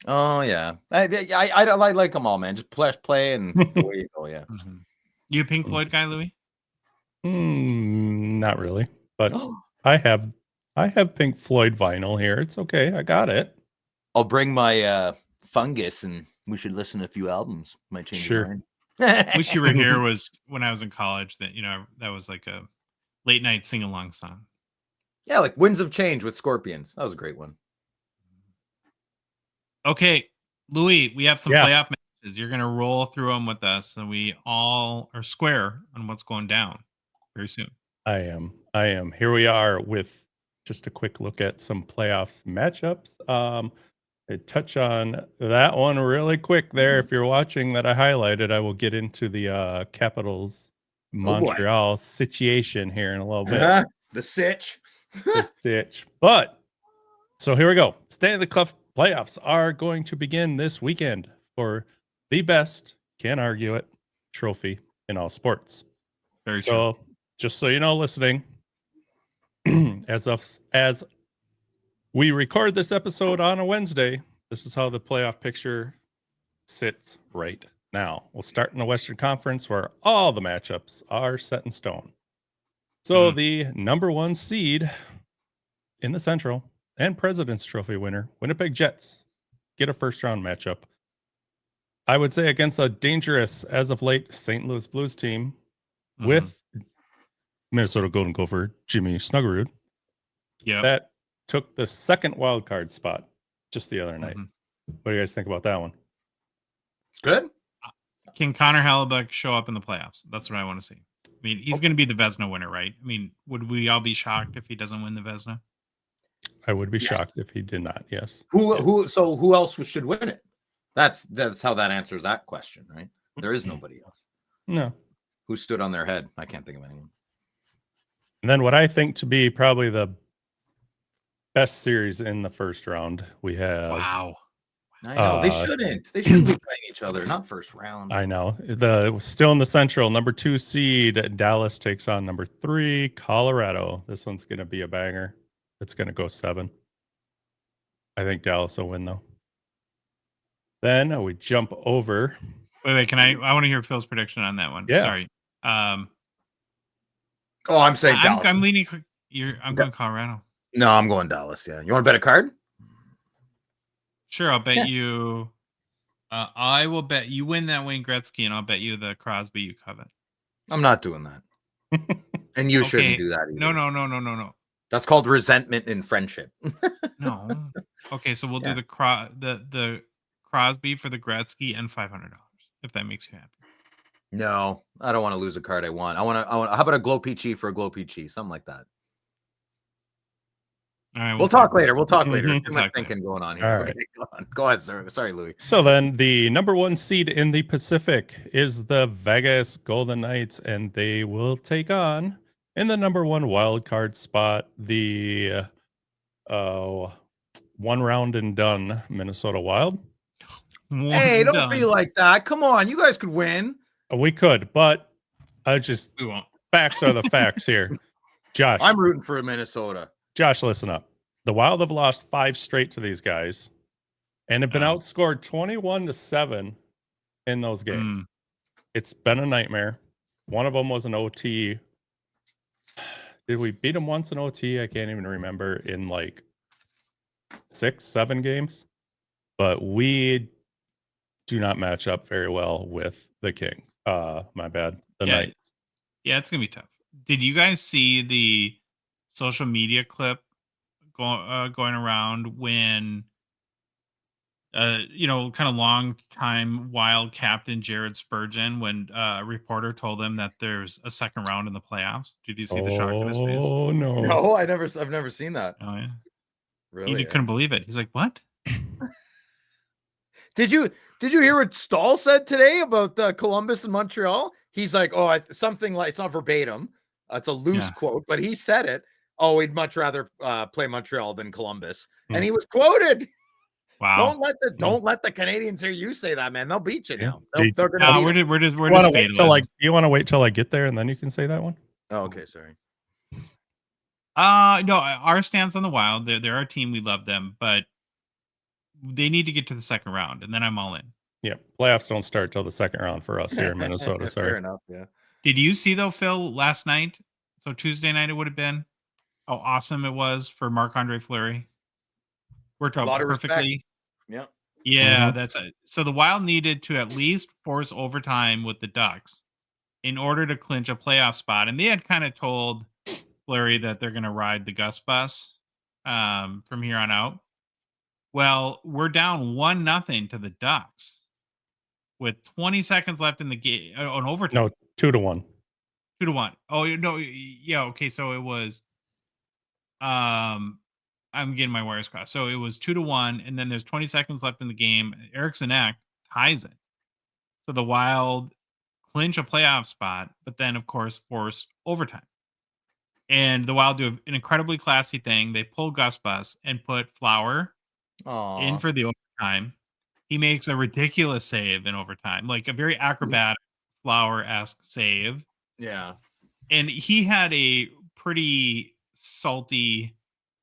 Oh yeah, I like them all, man. Just play and away you go. Yeah. Mm-hmm. You a Pink Floyd guy, Louis? Not really, but I have Pink Floyd vinyl here. It's okay. I got it. I'll bring my fungus and we should listen to a few albums. Might change your mind. Wish You Were Here was when I was in college. That was like a late night sing along song. Yeah, like Winds of Change with Scorpions. That was a great one. Okay, Louis, we have some playoff matches. You're going to roll through them with us, and we all are square on what's going down very soon. I am. Here we are with just a quick look at some playoffs matchups. I touch on that one really quick there. If you're watching that I highlighted, I will get into the Capitals Montreal situation here in a little bit. The sitch. The sitch. But so here we go. Stanley of the Cup playoffs are going to begin this weekend for the best, can't argue it, trophy in all sports. Very true. Just so you know, listening, as we record this episode on a Wednesday, this is how the playoff picture sits right now. We'll start in the Western Conference where all the matchups are set in stone. So the number 1 seed in the Central and President's Trophy winner, Winnipeg Jets, get a first round matchup. I would say against a dangerous, as of late, St. Louis Blues team with Minnesota Golden Gopher Jimmy Snuggerud. Yeah, that took the second wild card spot just the other night. What do you guys think about that one? Good. Can Connor Hellebuyck show up in the playoffs? That's what I want to see. I mean, he's going to be the Vezina winner, right? I mean, would we all be shocked if he doesn't win the Vezina? I would be shocked if he did not. Yes. Who else should win it? That's how that answers that question, right? There is nobody else. No. Who stood on their head? I can't think of anyone. And then what I think to be probably the best series in the first round, we have I know they shouldn't. They shouldn't be playing each other. Not first round. I know. Still in the Central, number 2 seed Dallas takes on number 3 Colorado. This one's going to be a banger. It's going to go 7. I think Dallas will win though. Then we jump over. Wait. Can I want to hear Phil's prediction on that one. Yeah. Sorry. I'm saying Dallas. I'm leaning. I'm going Colorado. No, I'm going Dallas. Yeah. You want to bet a card? Sure, I'll bet you. I will bet you win that Wayne Gretzky, and I'll bet you the Crosby you covet. I'm not doing that. And you shouldn't do that either. No. That's called resentment in friendship. No. Okay, so we'll do the Crosby for the Gretzky and $500 if that makes you happy. No, I don't want to lose a card I want. I want. How about a Glow-Pee-Chee for a Glow-Pee-Chee? Something like that. All right, we'll talk later. We'll talk later. Mhm. Too much thinking going on here. All Okay, go ahead, sir. Sorry, Louis. So then the number 1 seed in the Pacific is the Vegas Golden Knights, and they will take on in the number 1 wild card spot the 1 round and done Minnesota Wild. Hey, don't be like that. Come on, you guys could win. We could, but we won't. Facts are the facts here. Josh, I'm rooting for Minnesota. Josh, listen up. The Wild have lost 5 straight to these guys and have been outscored 21-7 in those games. It's been a nightmare. One of them was an OT. Did we beat them once in OT? I can't even remember, in like 6-7 games. But we do not match up very well with the Kings. My bad. The Knights. Yeah, it's going to be tough. Did you guys see the social media clip going around when kind of long time Wild captain Jared Spurgeon, when a reporter told him that there's a second round in the playoffs? Did you see the shock in his face? Oh no. No, I've never seen that. Oh yeah. Really? He couldn't believe it. He's like, "What?" Did you hear what Stahl said today about Columbus and Montreal? He's like, something like, it's not verbatim. It's a loose quote, but he said it. Oh, we'd much rather play Montreal than Columbus. And he was quoted. Wow. Don't let the Canadiens hear you say that, man. They'll beat you now. You They're gonna we're just you want to wait till I get there and then you can say that one? Oh, okay, sorry. No, our stance on the Wild, they're our team. We love them, but they need to get to the second round, and then I'm all in. Yeah, playoffs don't start till the second round for us here in Minnesota. Sorry. Fair enough, yeah. Did you see, though, Phil, last night? So Tuesday night it would have been. How awesome it was for Marc-Andre Fleury. Worked out perfectly. Yeah. Yeah, that's it. So the Wild needed to at least force overtime with the Ducks in order to clinch a playoff spot. And they had kind of told Fleury that they're going to ride the Gus bus from here on out. Well, we're down 1-0 to the Ducks with 20 seconds left in the game on overtime. No, 2-1. 2-1. Oh no, yeah. Okay, so it was. I'm getting my wires crossed. So it was 2-1, and then there's 20 seconds left in the game. Eriksson Ek ties it, so the Wild clinch a playoff spot, but then of course force overtime. And the Wild do an incredibly classy thing. They pull Gus Bus and put Flower in for the overtime. He makes a ridiculous save in overtime, like a very acrobatic Flower-esque save. Yeah. And he had a pretty salty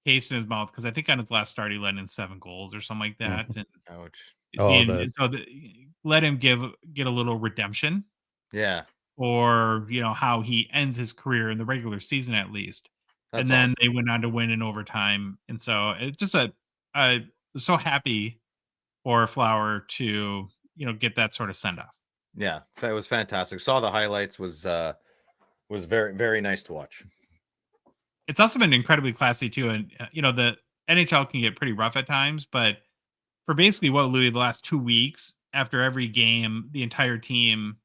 taste in his mouth because I think on his last start he let in 7 goals or something like that. And, ouch. So let him get a little redemption. Yeah. Or how he ends his career in the regular season at least. That's and then awesome. they went on to win in overtime. And so it's just I was so happy for Flower to get that sort of send off. Yeah, it was fantastic. Saw the highlights. Was very, very nice to watch. It's also been incredibly classy too, and the NHL can get pretty rough at times, but for basically Louis, the last 2 weeks after every game, the entire team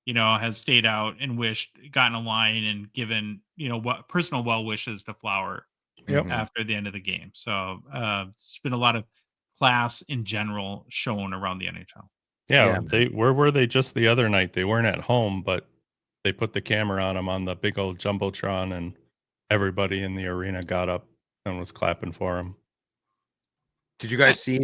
has stayed out and gotten a line and given what personal well wishes to Flower after the end of the game. So it's been a lot of class in general shown around the NHL. Yeah, where were they just the other night? They weren't at home, but they put the camera on them on the big old Jumbotron, and everybody in the arena got up and was clapping for him. Did you guys see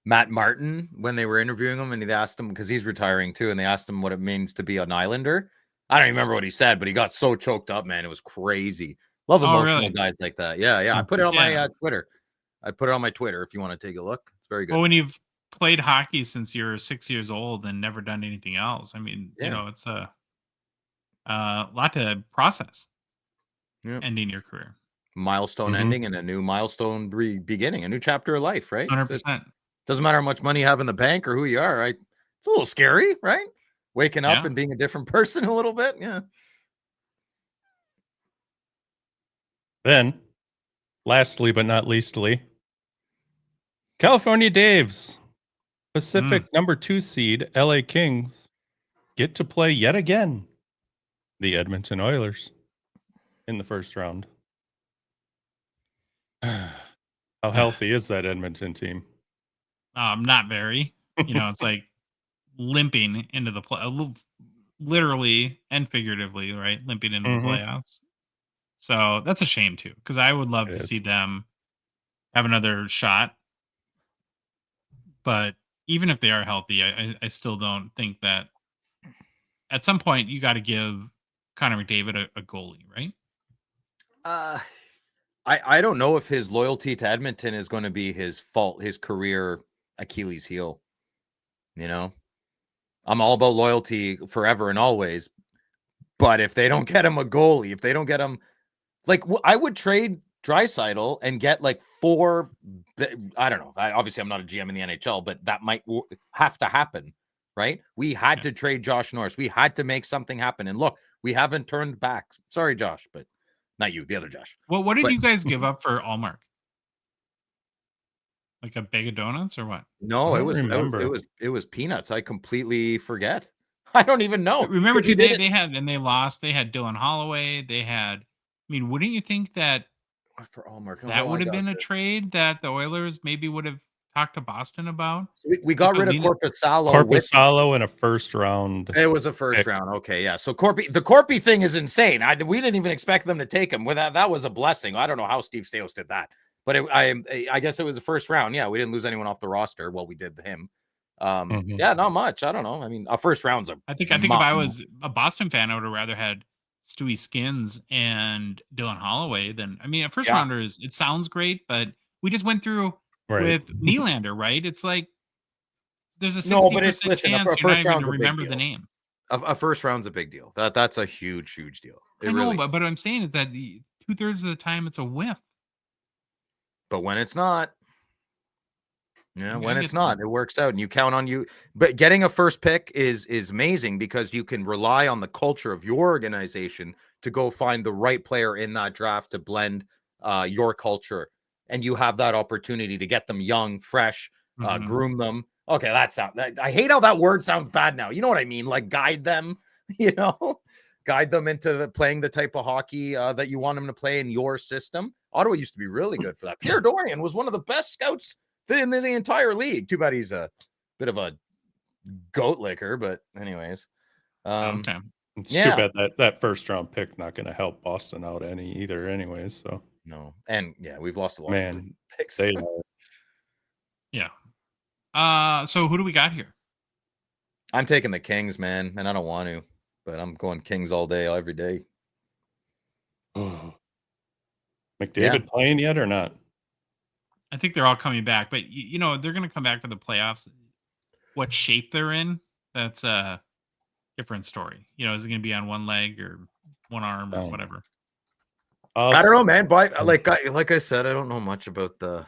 Matt Martin when they were interviewing him, and they asked him because he's retiring too, and they asked him what it means to be an Islander. I don't even remember what he said, but he got so choked up, man. It was crazy. Love emotional guys like that. Yeah. I put it on my Twitter. I put it on my Twitter if you want to take a look. It's very good. Well, when you've played hockey since you're 6 years old and never done anything else, I mean, it's a lot to process. Ending your career. Milestone ending and a new milestone beginning, a new chapter of life, right? 100%. Doesn't matter how much money you have in the bank or who you are, right? It's a little scary, right? Waking up and being a different person a little bit. Yeah. Then, lastly but not leastly, California Daves, Pacific number 2 seed, LA Kings, get to play yet again the Edmonton Oilers in the first round. How healthy is that Edmonton team? Not very. It's like limping into the play, literally and figuratively, right? Limping into the playoffs. So that's a shame too, because I would love to see them have another shot. But even if they are healthy, I still don't think that at some point you got to give Connor McDavid a goalie, right? I don't know if his loyalty to Edmonton is going to be his fault, his career Achilles heel. I'm all about loyalty forever and always. But if they don't get him a goalie, if they don't get him, I would trade Draisaitl and get 4. I don't know. Obviously, I'm not a GM in the NHL, but that might have to happen, right? We had to trade Josh Norris. We had to make something happen. And look, we haven't turned back. Sorry, Josh, but not you, the other Josh. Well, what did you guys give up for Allmark? Like a bag of donuts or what? No, it was peanuts. I completely forget. I don't even know. Remember too, they had, and they lost. They had Dylan Holloway. They had. I mean, wouldn't you think that for Allmark that would have been a trade that the Oilers maybe would have talked to Boston about? We got rid of Korpisalo. Korpisalo in a first round. It was a first round. Okay, yeah. So the Corpy thing is insane. We didn't even expect them to take him. That was a blessing. I don't know how Steve Stais did that, but I guess it was the first round. Yeah, we didn't lose anyone off the roster. Well, we did him. Yeah, not much. I don't know. I mean, a first round's I think if I was a Boston fan, I would have rather had Stewie Skins and Dylan Holloway than, I mean, a first rounder it sounds great, but we just went through with Nylander, right? It's like there's a 60% chance you're not even going to remember the name. A first round's a big deal. That's a huge deal. I know, but what I'm saying is that 2/3 of the time it's a whiff. But when it's not, when it's not, it works out and you count on you. But getting a first pick is amazing because you can rely on the culture of your organization to go find the right player in that draft to blend your culture. And you have that opportunity to get them young, fresh, groom them. Okay, I hate how that word sounds bad now. You know what I mean? Like guide them, guide them into playing the type of hockey that you want them to play in your system. Ottawa used to be really good for that. Pierre Dorian was one of the best scouts in the entire league. Too bad he's a bit of a goat licker, but anyways. Okay. It's too bad that first round pick not going to help Boston out either anyways. So no. And we've lost a lot of picks. Yeah. So who do we got here? I'm taking the Kings, man, and I don't want to, but I'm going Kings all day, every day. McDavid playing yet or not? I think they're all coming back, but they're going to come back to the playoffs. What shape they're in, that's a different story. Is it going to be on one leg or one arm or whatever? I don't know, man. But like I said, I don't know much about the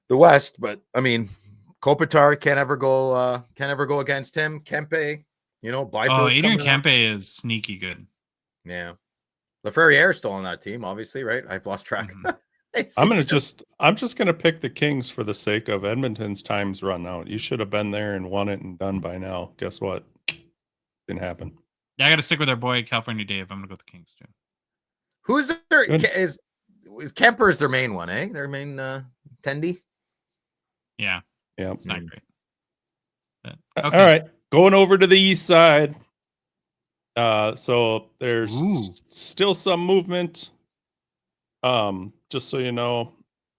West, but I mean, Kopitar can't ever go against him. Kempe, Adrian Kempe is sneaky good. Yeah, Laferriere is still on that team, obviously, right? I've lost track. I'm just gonna pick the Kings for the sake of Edmonton's time's run out. You should have been there and won it and done by now. Guess what? Didn't happen. Yeah, I got to stick with our boy California Dave. I'm gonna go with the Kings too. Who's is Kemper is their main one, eh? Their main Tendy. Yeah. Yeah. Not great. But, okay. All right, going over to the east side. So there's still some movement. Just so you know,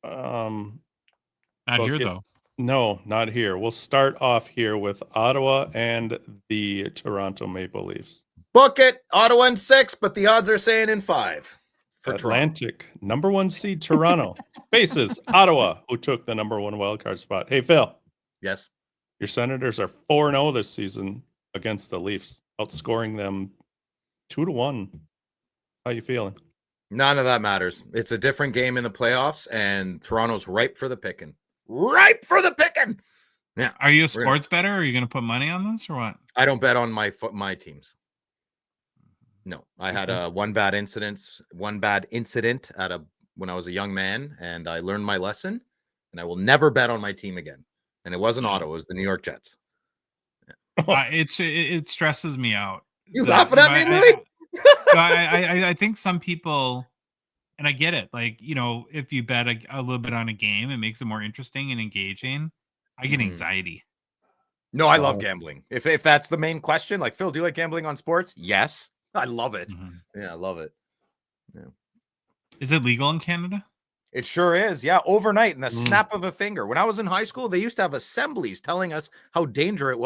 not here though. No, not here. We'll start off here with Ottawa and the Toronto Maple Leafs. Book it. Ottawa in 6, but the odds are saying in 5 for Atlantic, number 1 seed Toronto faces Ottawa, who took the number 1 wildcard spot. Hey, Phil. Yes. Your Senators are 4-0 this season against the Leafs, outscoring them 2-1. How you feeling? None of that matters. It's a different game in the playoffs, and Toronto's ripe for the picking. Ripe for the picking. Yeah. Are you a sports bettor? Or are you going to put money on this or what? I don't bet on my teams. No, I had one bad incident when I was a young man, and I learned my lesson, and I will never bet on my team again. And it wasn't Ottawa; it was the New York Jets. Yeah. It stresses me out. You laughing at me, Louis? I think some people, and I get it. Like, if you bet a little bit on a game, it makes it more interesting and engaging. I get anxiety. No, I love gambling. If that's the main question, like, Phil, do you like gambling on sports? Yes, I love it. Yeah, I love it. Yeah. Is it legal in Canada? It sure is. Yeah, overnight in the snap of a finger. When I was in high school, they used to have assemblies telling us how dangerous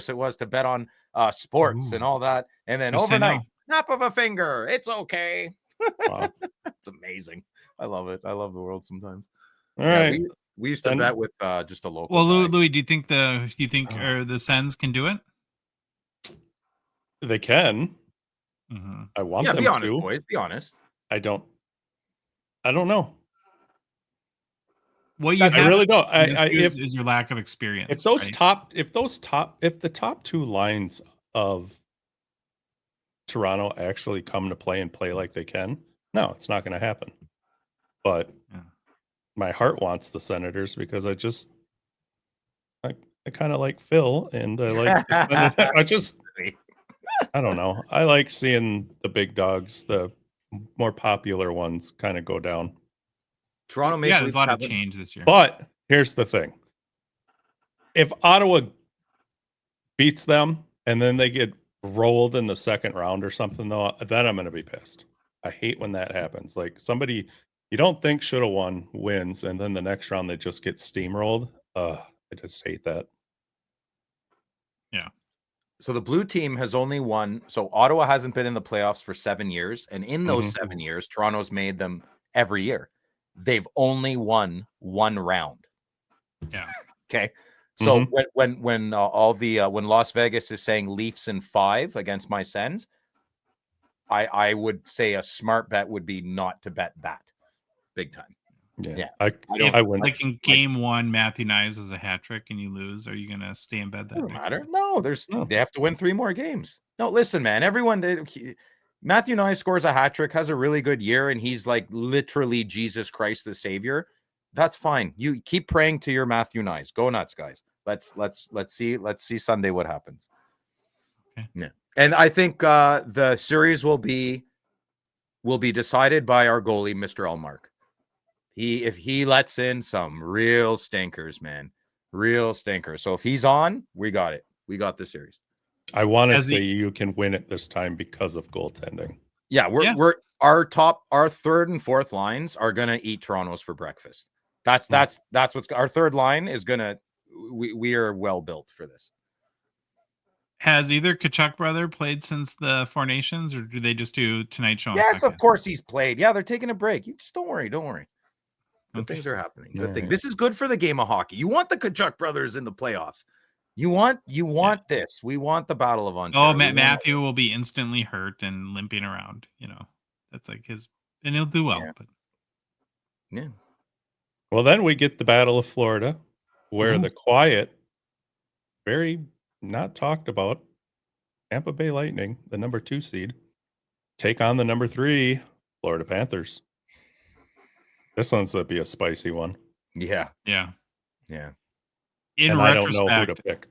it was to bet on sports and all that. And then overnight, snap of a finger, it's okay. Wow. It's amazing. I love it. I love the world sometimes. All right. We used to bet with just a local. Well, Louis, do you think the Sens can do it? They can. I want them be honest, to. boys. Be honest. I don't know. What I really don't. Is your lack of experience. If the top 2 lines of Toronto actually come to play and play like they can, no, it's not going to happen. But my heart wants the Senators because I kind of like Phil, and I like I don't know. I like seeing the big dogs, the more popular ones, kind of go down. Toronto Maple there's a lot of change this year. But here's the thing. If Ottawa beats them and then they get rolled in the second round or something, though, then I'm going to be pissed. I hate when that happens. Like, somebody you don't think should have won wins, and then the next round they just get steamrolled. I just hate that. Yeah. So the blue team has only won. So Ottawa hasn't been in the playoffs for 7 years. And in those 7 years, Toronto's made them every year. They've only won 1 round. Yeah. Okay. So when Las Vegas is saying Leafs in 5 against my Sens, I would say a smart bet would be not to bet that big time. Yeah. I wouldn't. Like in game 1, Matthew Knies is a hat trick and you lose. Are you going to stay in bed that doesn't matter. No, they have to win 3 more games. No, listen, man, Matthew Knies scores a hat trick, has a really good year, and he's like literally Jesus Christ the Savior. That's fine. You keep praying to your Matthew Knies. Go nuts, guys. Let's see Sunday what happens. Okay. Yeah. And I think the series will be decided by our goalie, Mr. Allmark. If he lets in some real stinkers, man, real stinkers. So if he's on, we got it. We got the series. I want to say you can win it this time because of goaltending. Yeah, we're our 3rd and 4th lines are gonna eat Toronto's for breakfast. That's what's our 3rd line is gonna. We are well built for this. Has either Tkachuk brother played since the 4 Nations, or do they just do Tonight Show? Yes, of course he's played. Yeah, they're taking a break. You just don't worry. Good things are happening. Good thing. This is good for the game of hockey. You want the Tkachuk brothers in the playoffs. You want this. We want the Battle of Ontario. Oh, Matthew will be instantly hurt and limping around. That's like his, and he'll do well. Yeah. Well, then we get the Battle of Florida, where the quiet, very not talked about, Tampa Bay Lightning, the number 2 seed, take on the number 3 Florida Panthers. This one's going to be a spicy one. Yeah. Yeah. Yeah. In retrospect, I don't know who to pick.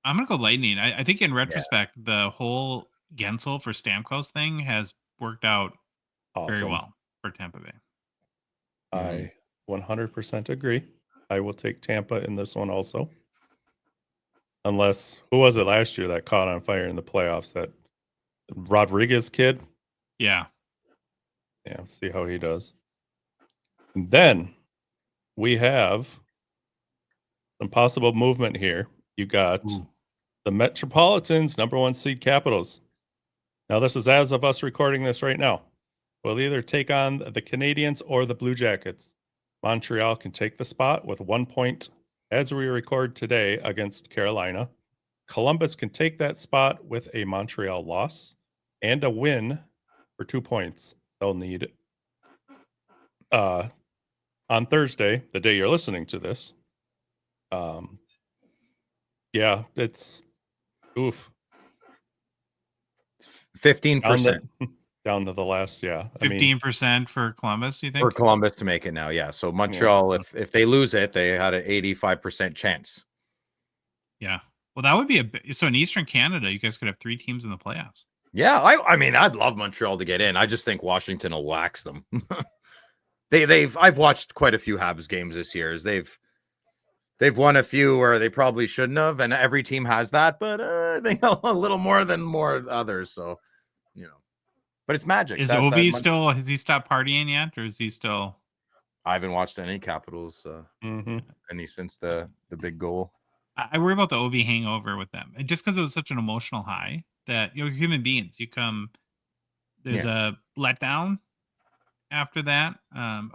I'm going to go Lightning. I think in retrospect, the whole Gensel for Stamkos thing has worked out very well for Tampa Bay. I 100% agree. I will take Tampa in this one also. Unless, who was it last year that caught on fire in the playoffs? That Rodriguez kid? Yeah. Yeah, see how he does. And then we have some possible movement here. You got the Metropolitans, number 1 seed Capitals. Now, this is as of us recording this right now. We'll either take on the Canadiens or the Blue Jackets. Montreal can take the spot with 1 point as we record today against Carolina. Columbus can take that spot with a Montreal loss and a win for 2 points. They'll need on Thursday, the day you're listening to this. Yeah, it's oof. 15%. Down to the last, 15% for Columbus, you think? For Columbus to make it now, yeah. So Montreal, if they lose it, they had an 85% chance. Yeah. Well, that would be so in Eastern Canada, you guys could have 3 teams in the playoffs. Yeah, I mean, I'd love Montreal to get in. I just think Washington will wax them. I've watched quite a few Habs games this year. They've won a few where they probably shouldn't have, and every team has that, but they know a little more than more others. So, but it's magic. Is Ovi still? Has he stopped partying yet, or is he still? I haven't watched any Capitals any since the big goal. I worry about the Ovi hangover with them, and just because it was such an emotional high that human beings. There's a letdown after that.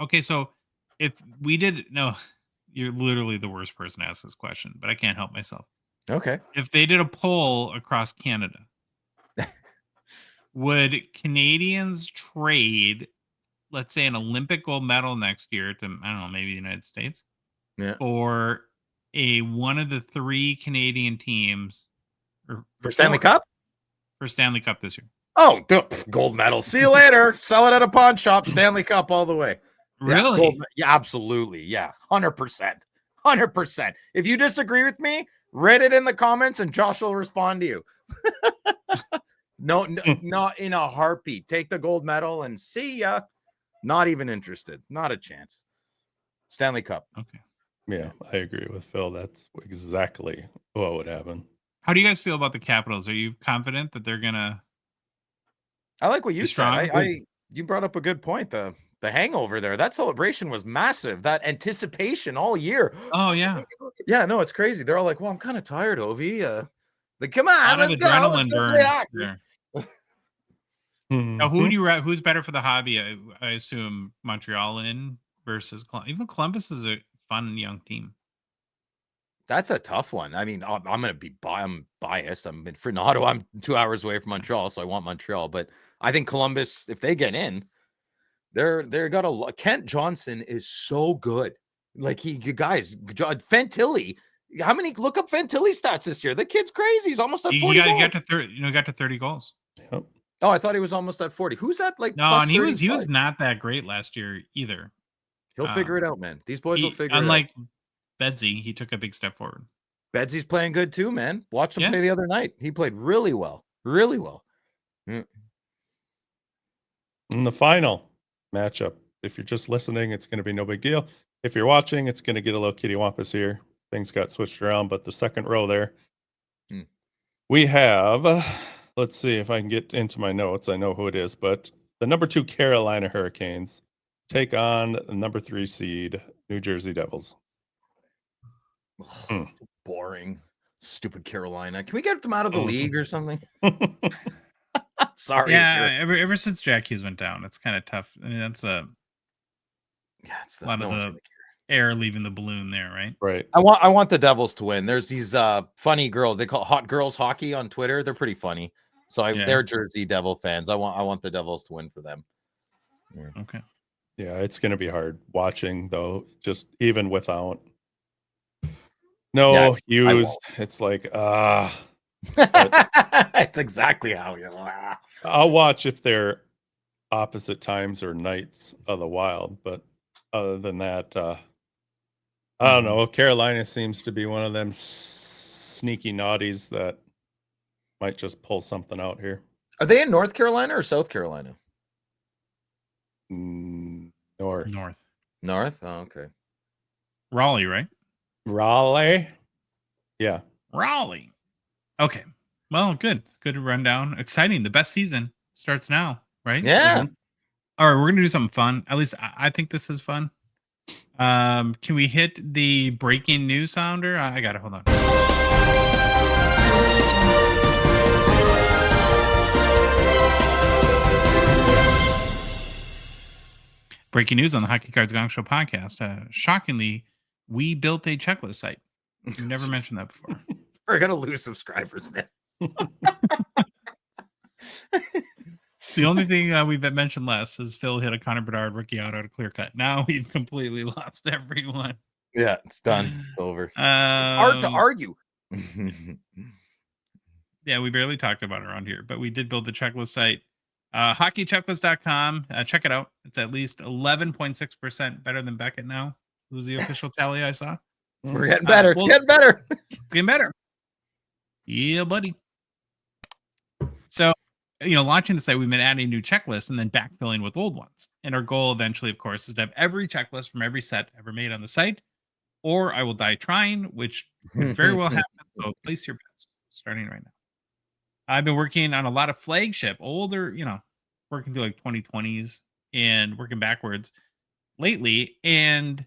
Okay, so if we did you're literally the worst person to ask this question, but I can't help myself. Okay, if they did a poll across Canada. Would Canadians trade, let's say, an Olympic gold medal next year to, I don't know, maybe the United States? Yeah. Or one of the 3 Canadian teams for Stanley Cup? For Stanley Cup this year. Oh, gold medal. See you later. Sell it at a pawn shop. Stanley Cup all the way. Really? Yeah, absolutely. Yeah, 100%. 100%. If you disagree with me, write it in the comments and Josh will respond to you. No, not in a heartbeat. Take the gold medal and see ya. Not even interested. Not a chance. Stanley Cup. Okay. Yeah, I agree with Phil. That's exactly what would happen. How do you guys feel about the Capitals? Are you confident that they're gonna? I like what you said. You brought up a good point. The hangover there. That celebration was massive. That anticipation all year. Oh yeah. Yeah. No, it's crazy. They're all like, "Well, I'm kind of tired, Ovi." Come on, let's go. Adrenaline burn there. Now, who's better for the hobby? I assume Montreal versus Columbus. Even Columbus is a fun young team. That's a tough one. I mean, I'm biased. I'm in Fernando. I'm 2 hours away from Montreal, so I want Montreal. But I think Columbus, if they get in, they're got a. Kent Johnson is so good. Like Fantilli. How many? Look up Fantilli stats this year. The kid's crazy. He's almost at 40. He got to 30. Got to 30 goals. Yep. Oh, I thought he was almost at 40. Who's that? Like, no, and he was not that great last year either. He'll figure it out, man. These boys will figure it out. Unlike Bedsy, he took a big step forward. Bedsy's playing good too, man. Watched him play the other night. He played really well. Really well. In the final matchup, if you're just listening, it's going to be no big deal. If you're watching, it's going to get a little kittywampus here. Things got switched around, but the second row there, we have... let's see if I can get into my notes. I know who it is, but the number 2 Carolina Hurricanes take on the number 3 seed New Jersey Devils. Boring. Stupid Carolina. Can we get them out of the league or something? Sorry. Yeah, ever since Jack Hughes went down, it's kind of tough. I mean, that's a lot of the air leaving the balloon there, right? Right. I want the Devils to win. There's these funny girls. They call it Hot Girls Hockey on Twitter. They're pretty funny. So they're Jersey Devil fans. I want the Devils to win for them. Yeah. Okay. Yeah, it's going to be hard watching though. Just even without Hughes, it's like it's exactly how you. I'll watch if they're opposite times or nights of the Wild, but other than that, I don't know. Carolina seems to be one of them sneaky naughties that might just pull something out here. Are they in North Carolina or South Carolina? North. Oh, okay. Raleigh, right? Raleigh. Yeah. Raleigh. Okay. Well, good. It's good rundown. Exciting. The best season starts now, right? Yeah. All right. We're going to do something fun. At least I think this is fun. Can we hit the breaking news sounder? I got it. Hold on. Breaking news on the Hockey Cards Gongshow podcast. Shockingly, we built a checklist site. We've never mentioned that before. We're gonna lose subscribers, man. The only thing we've mentioned less is Phil hit a Connor Bedard rookie out a clear cut. Now we've completely lost everyone. Yeah, it's done. It's over. It's hard to argue. Yeah, we barely talked about it around here, but we did build the checklist site. Hockeychecklist.com. Check it out. It's at least 11.6% better than Beckett now. It was the official tally I saw. We're getting better. It's getting better. It's getting better. Yeah, buddy. So, launching the site, we've been adding new checklists and then backfilling with old ones. And our goal eventually, of course, is to have every checklist from every set ever made on the site, or I will die trying, which could very well happen. So place your bets starting right now. I've been working on a lot of flagship, older, working through like 2020s and working backwards lately. And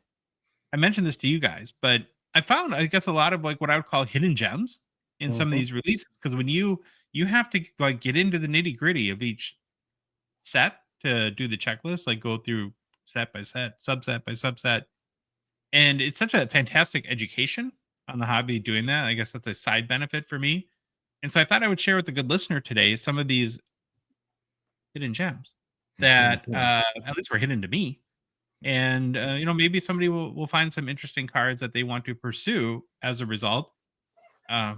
I mentioned this to you guys, but I found, I guess, a lot of like what I would call hidden gems in some of these releases. Because when you have to like get into the nitty gritty of each set to do the checklist, like go through set by set, subset by subset. And it's such a fantastic education on the hobby doing that. I guess that's a side benefit for me. And so I thought I would share with the good listener today some of these hidden gems that at least were hidden to me. And, maybe somebody will find some interesting cards that they want to pursue as a result. I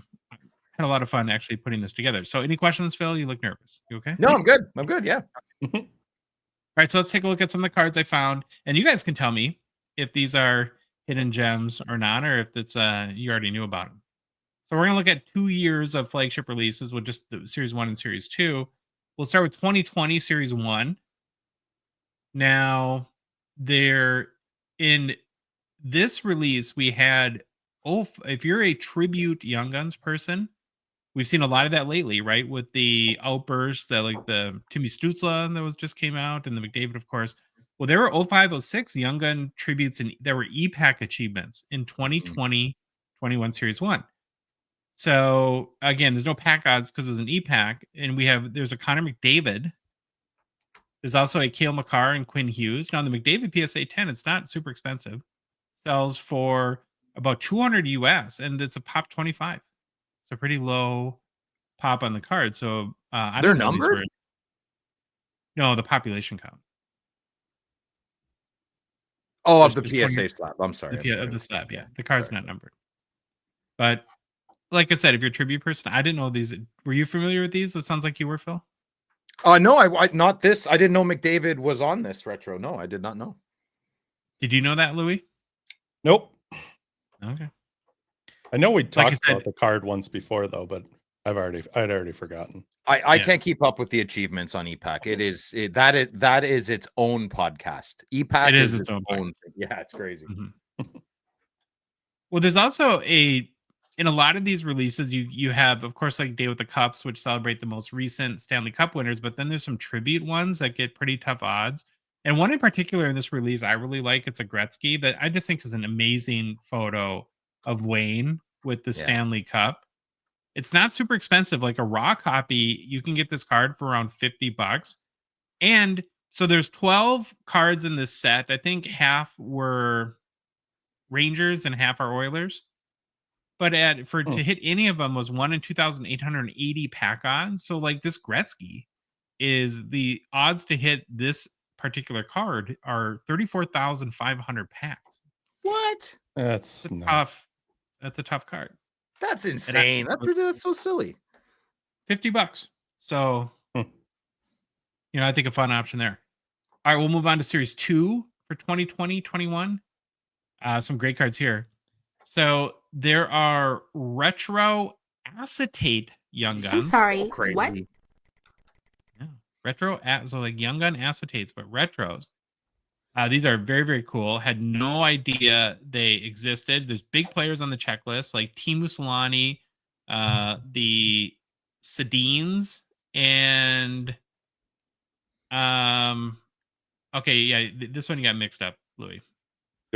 had a lot of fun actually putting this together. So any questions, Phil? You look nervous. You okay? No, I'm good. I'm good. Yeah. All right. So let's take a look at some of the cards I found. And you guys can tell me if these are hidden gems or not, or if it's you already knew about them. So we're going to look at 2 years of flagship releases with just the Series 1 and Series 2. We'll start with 2020 Series 1. Now, in this release, we had, if you're a tribute Young Guns person, we've seen a lot of that lately, right? With the outbursts that like the Timmy Stützle that just came out and the McDavid, of course. Well, there were 0506 Young Gun tributes and there were EPAC achievements in 2020, 21 Series 1. So again, there's no pack odds because it was an EPAC, and there's a Connor McDavid. There's also a Cale Makar and Quinn Hughes. Now the McDavid PSA 10, it's not super expensive. Sells for about 200 US, and it's a pop 25. So pretty low pop on the card. So I they're don't know numbered. No, the population count. Oh, of the PSA slab. I'm sorry. The slab, yeah. The card's not numbered. But like I said, if you're a tribute person, I didn't know these. Were you familiar with these? It sounds like you were, Phil. No, I not this. I didn't know McDavid was on this retro. No, I did not know. Did you know that, Louis? Nope. Okay. I know we talked about the card once before though, but I'd already forgotten. I can't keep up with the achievements on EPAC. That is its own podcast. EPAC is its own thing. Yeah, it's crazy. Mm-hmm. Well, there's also in a lot of these releases, you have, of course, like Day with the Cups, which celebrate the most recent Stanley Cup winners, but then there's some tribute ones that get pretty tough odds. And one in particular in this release I really like. It's a Gretzky that I just think is an amazing photo of Wayne with the Stanley Cup. It's not super expensive. Like a raw copy, you can get this card for around $50. And so there's 12 cards in this set. I think half were Rangers and half are Oilers. But to hit any of them was 1 in 2,880 pack odds. So like this Gretzky is the odds to hit this particular card are 34,500 packs. What? That's tough. That's a tough card. That's insane. That's so silly. $50. So, I think a fun option there. All right, we'll move on to Series 2 for 2020-21. Some great cards here. So there are retro acetate Young Guns. I'm sorry, what? Yeah, retro, so like Young Gun acetates, but retros. These are very, very cool. Had no idea they existed. There's big players on the checklist like Teemu Selanne, the Sedins, and okay, yeah, this one got mixed up, Louis.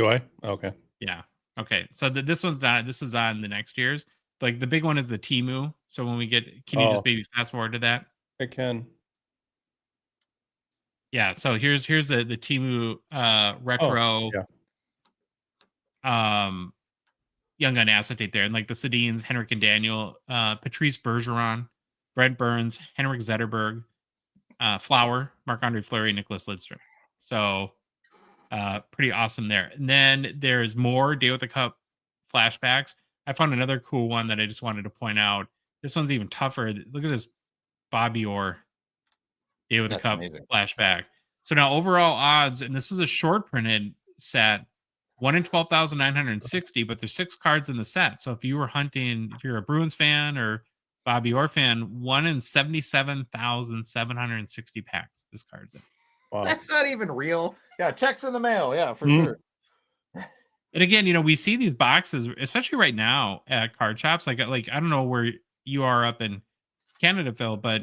Do I? Okay. Yeah. Okay. So this one's not. This is on the next year's. Like the big one is the Timu. So when we get, can you just maybe fast forward to that? I can. Yeah. So here's the Timu retro. Young gun acetate there, and like the Sedins, Henrik and Daniel, Patrice Bergeron, Brent Burns, Henrik Zetterberg, Flower, Marc-Andre Fleury, Nicholas Lidstrom. So pretty awesome there. And then there's more Day with the Cup flashbacks. I found another cool one that I just wanted to point out. This one's even tougher. Look at this Bobby Orr Day with the Cup flashback. So now overall odds, and this is a short printed set, 1 in 12,960, but there's 6 cards in the set. So if you were hunting, if you're a Bruins fan or Bobby Orr fan, 1 in 77,760 packs this card's in. Wow. That's not even real. Yeah, checks in the mail. Yeah, for sure. And again, you know, we see these boxes, especially right now at card shops. Like I don't know where you are up in Canada, Phil, but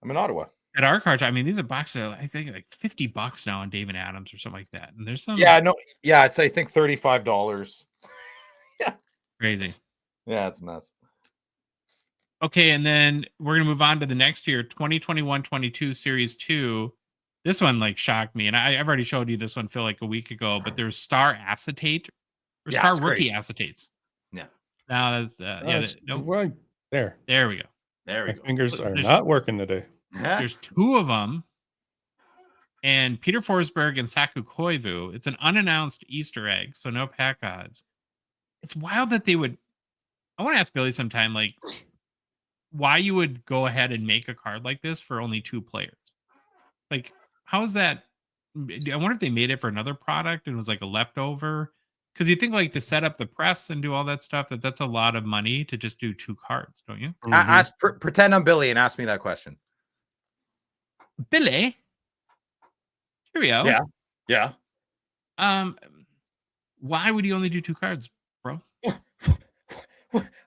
I'm in Ottawa. At our card shop, I mean, these are boxes, I think like $50 now on David Adams or something like that. And there's some. Yeah, no, yeah, it's I think $35. Yeah, crazy. Yeah, it's nuts. Okay, and then we're gonna move on to the next year, 2021-22 Series 2. This one like shocked me, and I've already showed you this one, Phil, like a week ago. But there's Star Acetate or Star Rookie Acetates. Yeah. Now that's right there. There we go. There we go. My fingers are not working today. There's 2 of them, and Peter Forsberg and Saku Koivu. It's an unannounced Easter egg, so no pack odds. It's wild that they would. I want to ask Billy sometime, like, why you would go ahead and make a card like this for only 2 players. Like, how is that? I wonder if they made it for another product and it was like a leftover. Because you think like to set up the press and do all that stuff, that's a lot of money to just do 2 cards, don't you? Pretend I'm Billy and ask me that question. Billy, cheerio. Yeah. Why would you only do 2 cards, bro?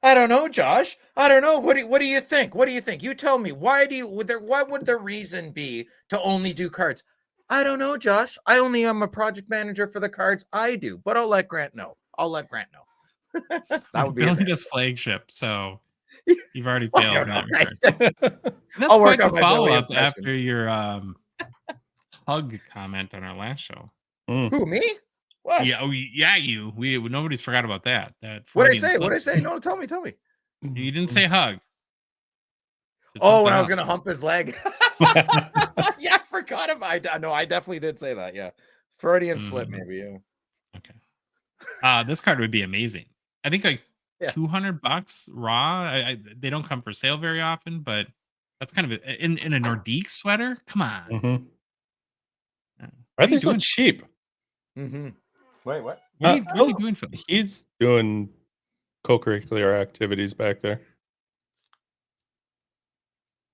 I don't know, Josh. I don't know. What do you think? What do you think? You tell me. What would the reason be to only do cards? I don't know, Josh. I only am a project manager for the cards I do, but I'll let Grant know. That would be Billy does flagship, so you've already failed. That's I'll quite work on the my follow-up Billy impression. after your hug comment on our last show. Who, me? What? Yeah, you. Nobody's forgot about that. What did I say? No, tell me. You didn't say hug. When I was gonna hump his leg. Yeah, I forgot about. No, I definitely did say that. Yeah, Freudian slip, maybe. Yeah. Okay. This card would be amazing. I think like $200 raw. They don't come for sale very often, but that's kind of in a Nordique sweater. Come on. Mm-hmm. I think so cheap. Mm-hmm. Wait, what? What are you doing, Phil? He's doing co-curricular activities back there.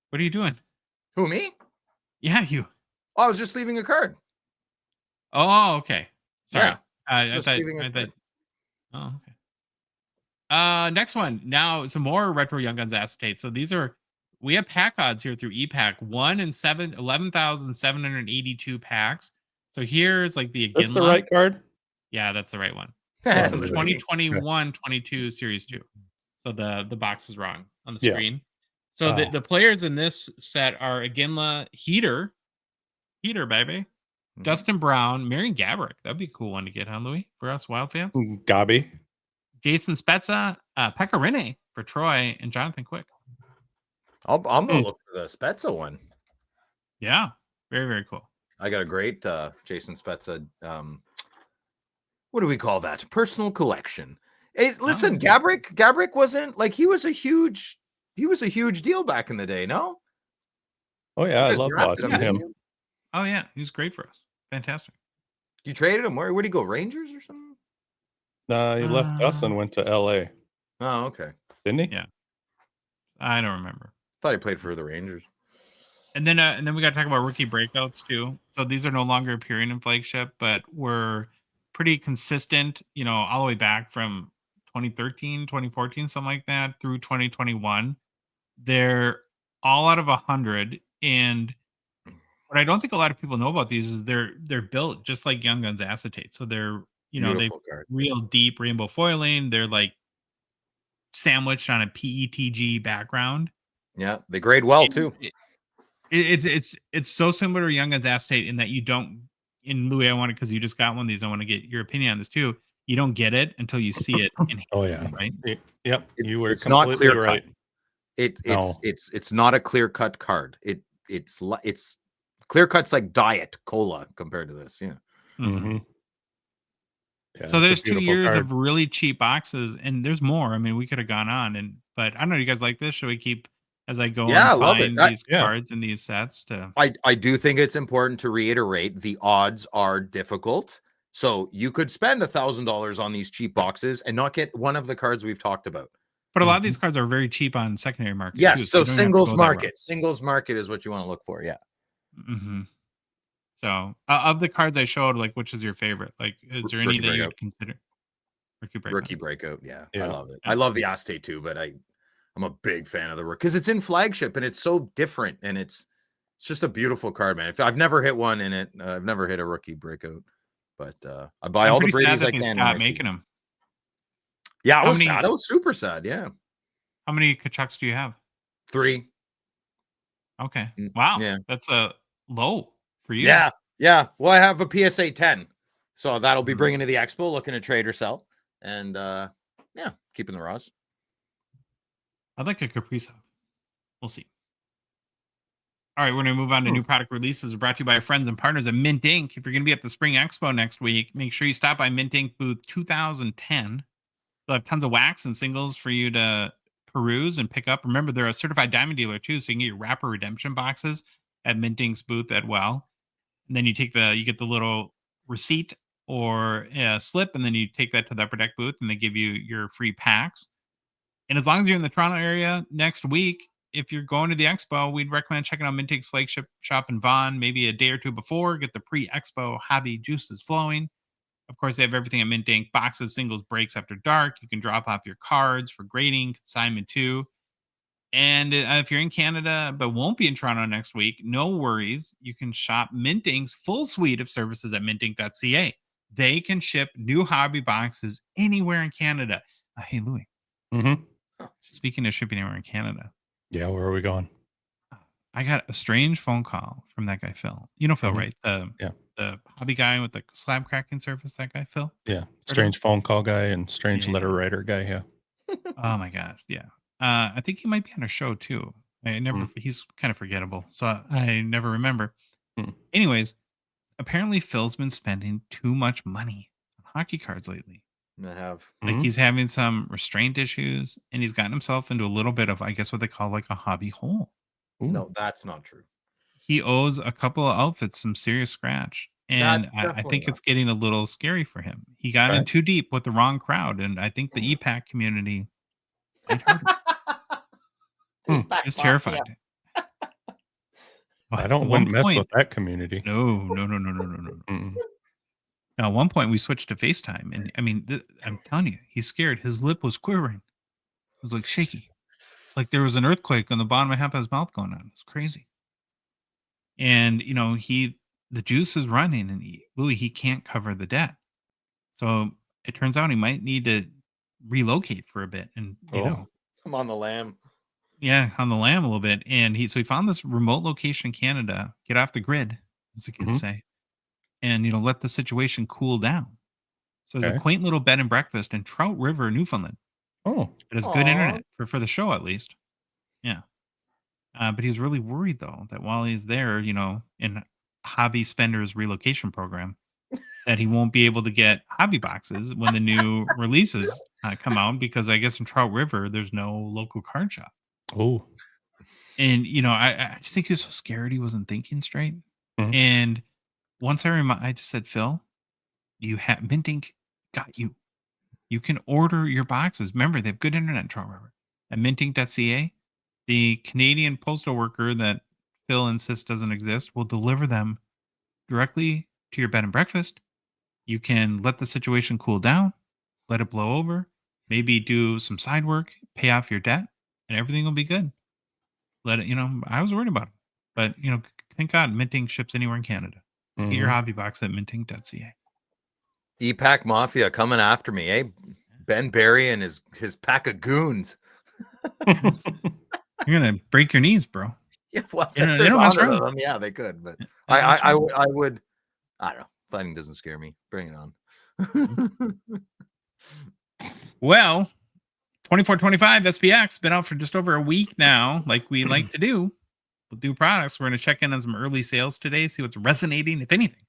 What are you doing? Who, me? Yeah, you. Oh, I was just leaving a card. Oh, okay. Sorry. Yeah, I thought. Oh, okay. Next one. Now some more retro Young Guns acetate. So we have pack odds here through ePack. 1 in 11,782 packs. So here's like the That's the right card? Yeah, that's the right one. This is 2021-22 Series 2. So the box is wrong on the screen. So the players in this set are Iginla, Heater, baby. Mm-hmm. Dustin Brown, Marian Gaborik. That'd be a cool one to get, huh, Louis? For us Wild fans. Gabi. Jason Spezza, Pekka Rinne for Troy, and Jonathan Quick. I'm gonna look for the Spezza one. Yeah, very, very cool. I got a great Jason Spezza. What do we call that? Personal collection. Hey, listen, Gaborik wasn't like he was a huge deal back in the day. No. Oh yeah, I love watching him. Oh yeah, he's great for us. Fantastic. You traded him. Where'd he go? Rangers or something? He left us and went to LA. Oh, okay. Didn't he? Yeah. I don't remember. Thought he played for the Rangers. And then we got to talk about rookie breakouts too. So these are no longer appearing in Flagship, but were pretty consistent, all the way back from 2013, 2014, something like that, through 2021. They're all out of 100. And what I don't think a lot of people know about these is they're built just like Young Guns acetate. So they're They card. real deep rainbow foiling. They're like sandwiched on a PETG background. Yeah, they grade well too. It's so similar to Young Guns Acetate in that you don't. In Louis, I want it because you just got one of these. I want to get your opinion on this too. You don't get it until you see it. Oh yeah, right. Yep, you were It's not completely clear right. It's not a clear cut card. It's clear cuts like Diet Cola compared to this. Yeah. Mm-hmm. Yeah, So there's 2 years of really cheap boxes, and there's more. I mean, we could have gone on, but I don't know. You guys like this? Should we keep as I go Yeah, I and love find it. these cards and these sets? I do think it's important to reiterate the odds are difficult. So you could spend $1,000 on these cheap boxes and not get one of the cards we've talked about. But a lot of these cards are very cheap on secondary market. Yes, too, so singles market. Singles market is what you want to look for. Yeah. Mm-hmm. So of the cards I showed, like, which is your favorite? Like, is there any that you would consider? Rookie Breakout. Yeah, I love it. I love the Acetate too, but I'm a big fan of the Rook because it's in Flagship and it's so different and it's just a beautiful card, man. I've never hit one in it. I've never hit a Rookie Breakout, but I buy all the Brady's I can. Stop making them. Yeah, I was sad. I was super sad. Yeah. How many Kachucks do you have? 3. Okay. Wow. Yeah. That's a low for you. Yeah. Yeah. Well, I have a PSA 10. So that'll be bringing to the expo, looking to trade or sell. And keeping the raws. I'd like a Kaprizov. We'll see. All right, we're going to move on to new product releases brought to you by our friends and partners at Mint Ink. If you're going to be at the Spring Expo next week, make sure you stop by Mint Ink booth 2010. They'll have tons of wax and singles for you to peruse and pick up. Remember, they're a certified diamond dealer too, so you can get your wrapper redemption boxes at Mint Ink's booth at well. And then you get the little receipt or a slip, and then you take that to the Upper Deck booth, and they give you your free packs. And as long as you're in the Toronto area next week, if you're going to the expo, we'd recommend checking out Mint Ink's flagship shop in Vaughan maybe a day or two before. Get the pre-expo hobby juices flowing. Of course, they have everything at Mint Ink: boxes, singles, breaks after dark. You can drop off your cards for grading, consignment too. And if you're in Canada but won't be in Toronto next week, no worries. You can shop Mint Ink's full suite of services at mintink.ca. They can ship new hobby boxes anywhere in Canada. Hey, Louis. Mm-hmm. Speaking of shipping anywhere in Canada. Yeah, where are we going? I got a strange phone call from that guy, Phil. You know Phil, right? The hobby guy with the slab cracking service, that guy, Phil? Yeah. Strange phone call guy and strange letter writer guy, yeah. Oh my gosh, yeah. I think he might be on a show too. He's kind of forgettable, so I never remember. Anyways, apparently Phil's been spending too much money on hockey cards lately. I have. Like he's having some restraint issues, and he's gotten himself into a little bit of, I guess, what they call like a hobby hole. Ooh. No, that's not true. He owes a couple of outfits some serious scratch, and I think it's getting a little scary for him. He got in too deep with the wrong crowd, and I think the EPAC community might hurt him. He's terrified. I wouldn't mess with that community. No. Now, at one point, we switched to FaceTime, and I mean, I'm telling you, he's scared. His lip was quivering. It was like shaky. Like there was an earthquake on the bottom of half of his mouth going on. It was crazy. And, the juice is running, and he can't cover the debt. So it turns out he might need to relocate for a bit. And, I'm on the lam. Yeah, on the lam a little bit. And he found this remote location in Canada, get off the grid, as the kids say. And, let the situation cool down. So there's a quaint little bed and breakfast in Trout River, Newfoundland. Oh. It has good internet for the show, at least. Yeah. But he was really worried, though, that while he's there, in Hobby Spender's relocation program, that he won't be able to get hobby boxes when the new releases come out, because I guess in Trout River, there's no local card shop. Oh. And, I just think he was so scared he wasn't thinking straight. And once I just said, Phil, Mint Ink got you. You can order your boxes. Remember, they have good internet in Toronto River at mintink.ca. The Canadian postal worker that Phil insists doesn't exist will deliver them directly to your bed and breakfast. You can let the situation cool down, let it blow over, maybe do some side work, pay off your debt, and everything will be good. I was worried about it. But, thank God Mint Ink ships anywhere in Canada. Get your hobby box at mintink.ca. E-Pack Mafia coming after me, eh? Ben Barry and his pack of goons. You're gonna break your knees, bro. Yeah, well, They don't mess around. them, yeah, they could, but I would. I don't know. Fighting doesn't scare me. Bring it on. Well, 24-25 SPX been out for just over a week now. Like we like to do, we'll do products. We're going to check in on some early sales today, see what's resonating, if anything,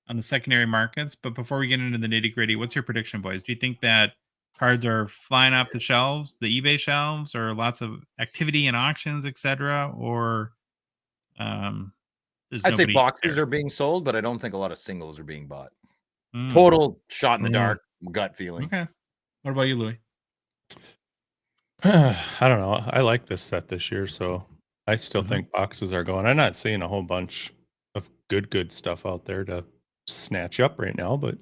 on the secondary markets. But before we get into the nitty gritty, what's your prediction, boys? Do you think that cards are flying off the shelves, the eBay shelves, or lots of activity and auctions, etc., or I'd say boxes are being sold, but I don't think a lot of singles are being bought. Mm. Total shot in the dark, gut feeling. Okay. What about you, Louis? I don't know. I like this set this year, so I still think boxes are going. I'm not seeing a whole bunch of good stuff out there to snatch up right now, but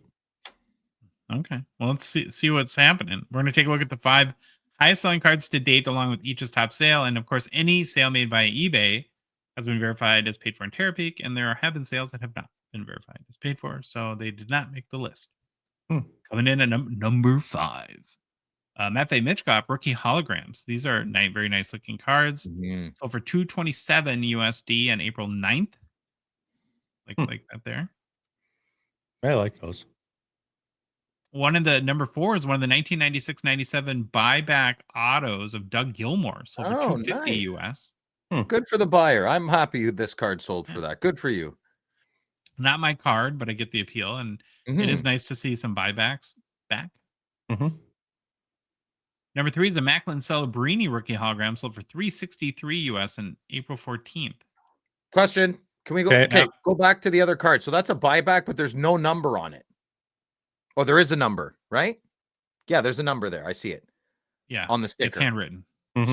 okay. Well, let's see what's happening. We're going to take a look at the 5 highest selling cards to date, along with each's top sale, and of course, any sale made by eBay has been verified as paid for in Terapeak, and there have been sales that have not been verified as paid for, so they did not make the list. Coming in at number 5. Matvei Michkov rookie holograms. These are very nice looking cards. So for $227 USD on April 9th. Like that there. I like those. One of the number 4 is one of the 1996-97 buyback autos of Doug Gilmour. So for $250 US. Good for the buyer. I'm happy this card sold for that. Good for you. Not my card, but I get the appeal, and it is nice to see some buybacks back. Number 3 is a Macklin Celebrini rookie hologram sold for $363 US on April 14th. Question: Can we go? Go back to the other card. So that's a buyback, but there's no number on it. Oh, there is a number, right? Yeah, there's a number there. I see it. Yeah, on the sticker. It's handwritten.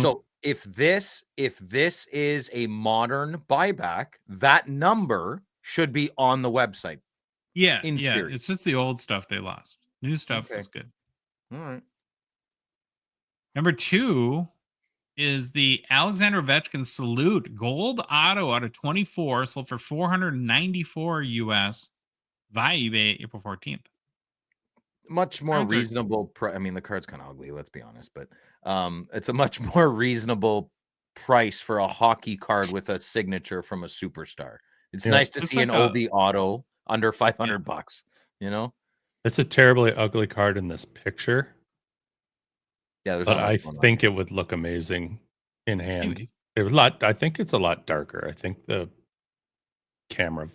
So if this is a modern buyback, that number should be on the website. Yeah, theory. It's just the old stuff they lost. New stuff is good. All right. Number 2 is the Alexander Ovechkin Salute Gold Auto out of 24, sold for $494 US via eBay April 14th. Much more reasonable. I mean, the card's kind of ugly, let's be honest, but it's a much more reasonable price for a hockey card with a signature from a superstar. It's nice to see an Obi auto under $500. You know, it's a terribly ugly card in this picture. Yeah, but I think it would look amazing in hand. It was I think it's a lot darker. I think the camera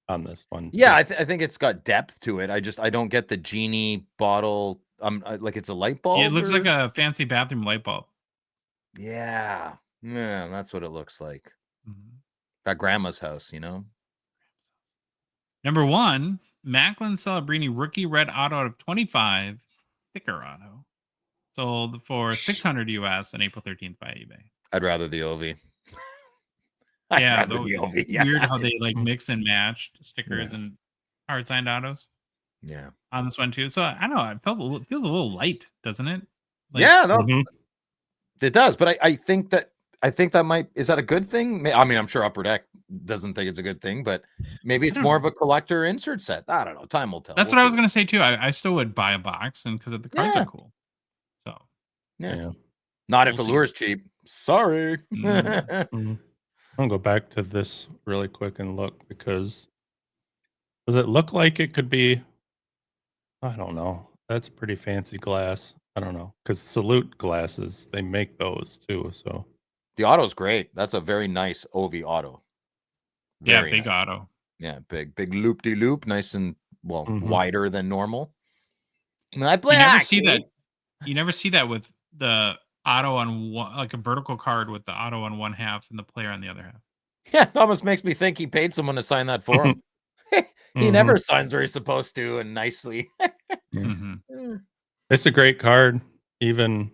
on this one. Yeah, I think it's got depth to it. I don't get the genie bottle. Like it's a light bulb. It looks like a fancy bathroom light bulb. Yeah, that's what it looks like. At grandma's house, you know. Number 1, Macklin Celebrini rookie red auto out of 25 sticker auto. Sold for $600 US on April 13th by eBay. I'd rather the Ovi. Yeah, weird how they like mix and match stickers and hard signed autos. Yeah, on this one too. So I don't know. It feels a little light, doesn't it? Like, it does. But I think that might, is that a good thing? I mean, I'm sure Upper Deck doesn't think it's a good thing, but maybe it's more of a collector insert set. I don't know. Time will tell. That's what I was going to say too. I still would buy a box, and because the cards are cool. So not if Allure's cheap. Sorry. I'll go back to this really quick and look, because does it look like it could be? I don't know. That's a pretty fancy glass. I don't know, because Salute glasses, they make those too. So the auto's great. That's a very nice Ovi auto. Very big auto. Yeah, big loop-de-loop, nice and wider than normal. You never see that. You never see that with the auto on one, like a vertical card with the auto on one half and the player on the other half. Yeah, it almost makes me think he paid someone to sign that for him. He never signs where he's supposed to and nicely. It's a great card, even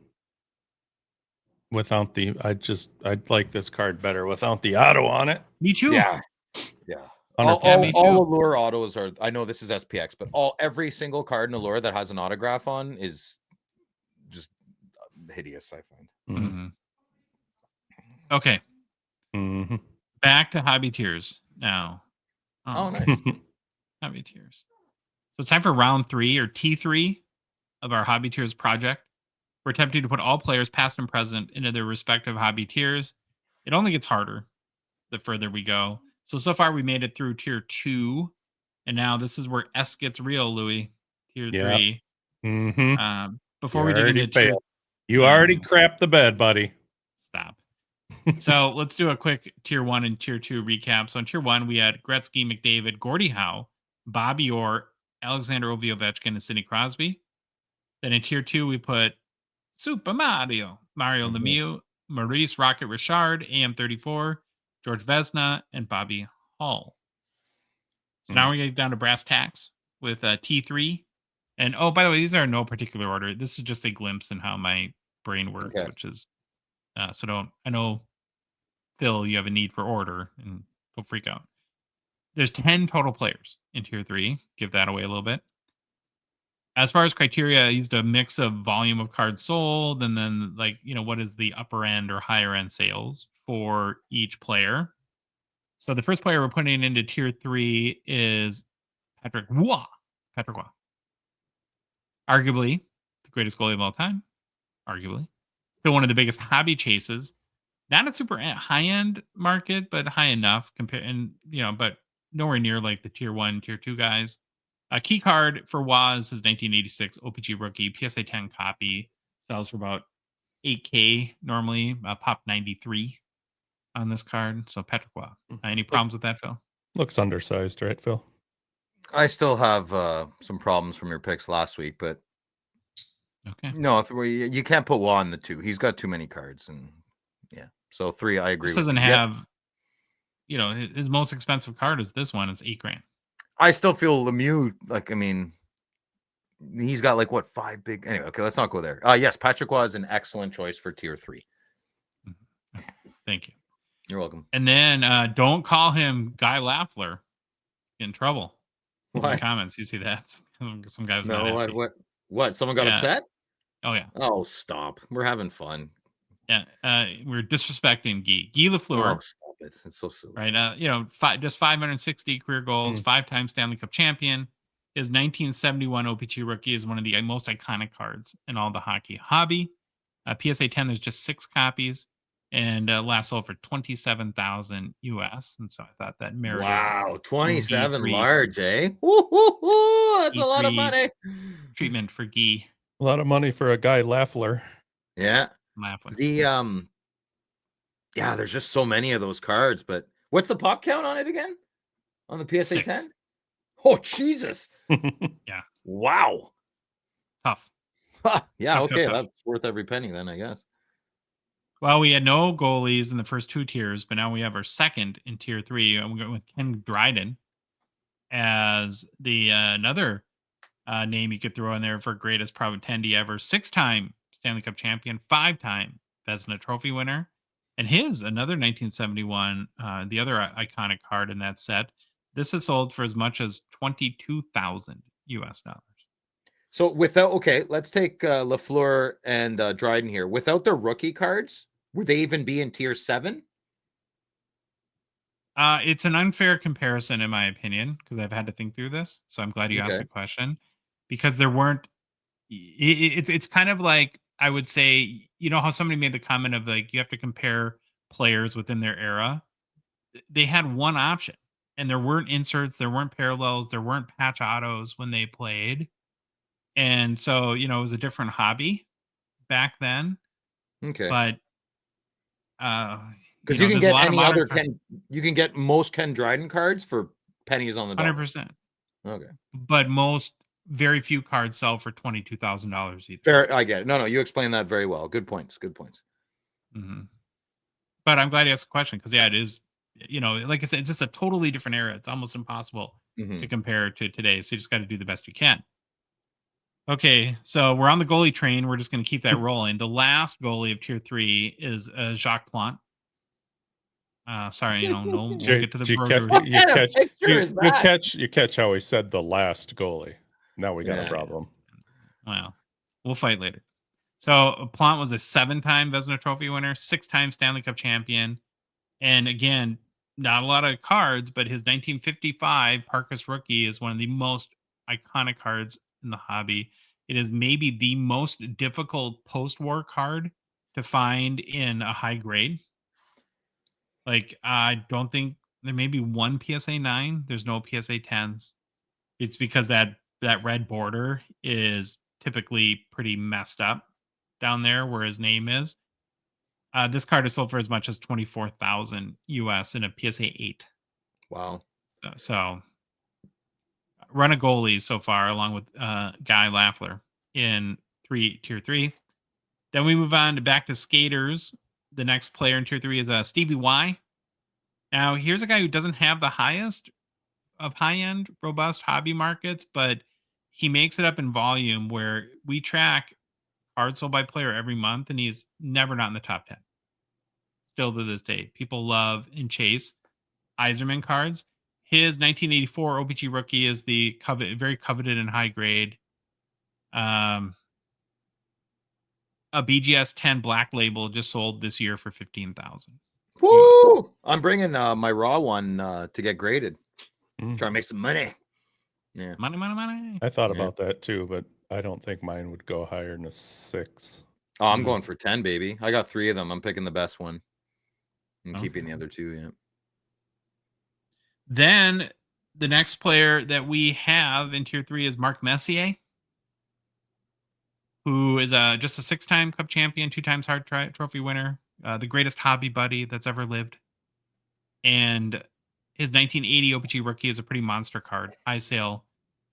without the. I'd like this card better without the auto on it. Me too. Yeah. All Allure autos are. I know this is SPX, but every single card in Allure that has an autograph on is just hideous, I find. Okay. Back to hobby tiers now. Oh nice. Hobby tiers. So it's time for round 3 or T3 of our Hobby Tiers project. We're attempting to put all players, past and present, into their respective hobby tiers. It only gets harder the further we go. So far we made it through tier 2, and now this is where S gets real, Louis. Tier 3. Mm-hmm. Before we dig into tier, you already crapped the bed, buddy. Stop. So let's do a quick tier 1 and tier 2 recap. So in tier 1, we had Gretzky, McDavid, Gordie Howe, Bobby Orr, Alexander Ovechkin, and Sidney Crosby. Then in tier 2, we put Super Mario Lemieux, Maurice Rocket Richard, AM34, George Vezina, and Bobby Hull. So now we're getting down to brass tacks with T3. And oh, by the way, these are in no particular order. This is just a glimpse in how my brain works, which is I know, Phil, you have a need for order, and don't freak out. There's 10 total players in tier 3. Give that away a little bit. As far as criteria, I used a mix of volume of cards sold, and then what is the upper end or higher end sales for each player. So the first player we're putting into tier 3 is Patrick Roy. Arguably the greatest goalie of all time. Arguably. Still one of the biggest hobby chases. Not a super high-end market, but high enough but nowhere near like the tier 1, tier 2 guys. A key card for Waz is 1986 O-Pee-Chee rookie, PSA 10 copy, sells for about $8K normally, pop 93 on this card. So Patrick Roy. Any problems with that, Phil? Looks undersized, right, Phil? I still have some problems from your picks last week, but okay. No, you can't put Roy on the 2. He's got too many cards, and yeah. So 3, I agree. This doesn't have, his most expensive card is this one. It's $8,000. I still feel Lemieux, he's got 5 big. Anyway, okay, let's not go there. Yes, Patrick Roy is an excellent choice for tier 3. Okay, thank you. You're welcome. And then don't call him Guy Lafleur. Get in trouble. In the comments, you see that? Some guy was not happy. What? Someone got upset? Oh yeah. Oh, stop. We're having fun. Yeah, we're disrespecting Guy Lafleur. Oh, stop it. It's so silly. Right. Just 560 career goals, 5-time Stanley Cup champion. His 1971 O-Pee-Chee rookie is one of the most iconic cards in all the hockey hobby. PSA 10, there's just 6 copies, and last sold for $27,000 US. And so I thought that merited. Wow, 27 large, eh? Woo, that's a lot of money. Treatment for Guy. A lot of money for a Guy Lafleur. Yeah. Lafleur. There's just so many of those cards, but what's the pop count on it again? On the PSA 6. 10? Oh, Jesus. Yeah. Wow. Tough. Yeah, tough, okay. tough. That's worth every penny then, I guess. Well, we had no goalies in the first 2 tiers, but now we have our second in tier 3. I'm going with Ken Dryden as the another name you could throw in there for greatest attendee ever. 6-time Stanley Cup champion, 5-time Vezina Trophy winner, and another 1971, the other iconic card in that set. This is sold for as much as $22,000 US. So let's take Lafleur and Dryden here. Without their rookie cards, would they even be in tier 7? It's an unfair comparison, in my opinion, because I've had to think through this. So I'm glad you asked the question, because there weren't. It's kind of like, I would say, how somebody made the comment of you have to compare players within their era. They had one option, and there weren't inserts, there weren't parallels, there weren't patch autos when they played. And so, it was a different hobby back then. Okay. But because you can get any other you can get most Ken Dryden cards for pennies on the dollar. 100%. Okay. But very few cards sell for $22,000 either. Fair, I get it. No, you explained that very well. Good points. Mm-hmm. But I'm glad you asked the question, because it is, like I said, it's just a totally different era. It's almost impossible to compare to today. So you just got to do the best you can. Okay, so we're on the goalie train. We're just going to keep that rolling. The last goalie of tier 3 is Jacques Plante. Sorry, no, we'll get to the you catch how he said the last goalie. Now we got a problem. Well, we'll fight later. So Plante was a 7-time Vezina Trophy winner, 6-time Stanley Cup champion, and again, not a lot of cards, but his 1955 Parkas rookie is one of the most iconic cards in the hobby. It is maybe the most difficult post-war card to find in a high grade. Like, I don't think there may be one PSA 9. There's no PSA 10s. It's because that red border is typically pretty messed up down there where his name is. This card is sold for as much as 24,000 US in a PSA 8. Wow. So run a goalie so far, along with Guy Lafleur in tier 3. Then we move on to back to skaters. The next player in tier 3 is Stevie Y. Now, here's a guy who doesn't have the highest of high-end, robust hobby markets, but he makes it up in volume where we track cards sold by player every month, and he's never not in the top 10. Still to this day, people love and chase Yzerman cards. His 1984 O-Pee-Chee rookie is the very coveted and high grade. A BGS 10 black label just sold this year for 15,000. Woo! I'm bringing my raw one to get graded. Try to make some money. Yeah, money. I thought about that too, but I don't think mine would go higher than a 6. Oh, I'm going for 10, baby. I got 3 of them. I'm picking the best one. I'm keeping the other 2. Yeah. Then the next player that we have in tier 3 is Mark Messier, who is just a 6-time Cup champion, 2 times Hart Trophy winner, the greatest hobby buddy that's ever lived. And his 1980 O-Pee-Chee rookie is a pretty monster card. High sale,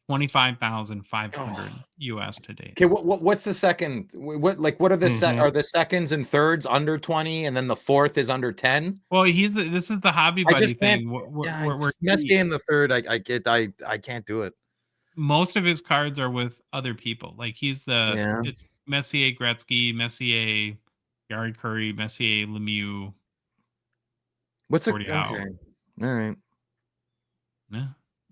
25,500 US today. Okay, what's the second? What are the are the seconds and thirds under 20, and then the fourth is under 10? Well, this is the hobby buddy thing. Messier in the third, I can't do it. Most of his cards are with other people. Like it's Messier, Gretzky, Messier, Yard Curry, Messier, Lemieux. What's okay? All right. Yeah.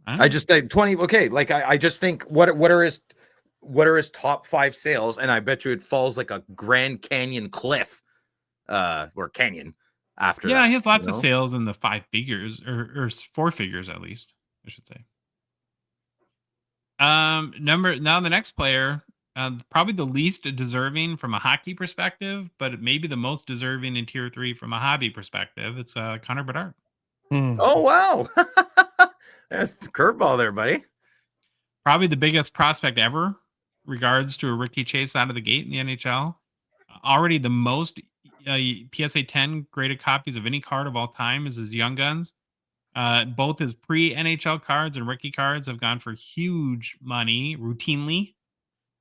I just think 20. Okay, like I just think what are his top 5 sales, and I bet you it falls like a Grand Canyon cliff, or canyon after. Yeah, he has lots of sales in the 5 figures or 4 figures at least, I should say. The next player, probably the least deserving from a hockey perspective, but maybe the most deserving in tier 3 from a hobby perspective. It's Connor Bedard. Oh wow. There's the curveball there, buddy. Probably the biggest prospect ever regards to a rookie chase out of the gate in the NHL. Already the most PSA 10 graded copies of any card of all time is his Young Guns. Both his pre-NHL cards and rookie cards have gone for huge money routinely.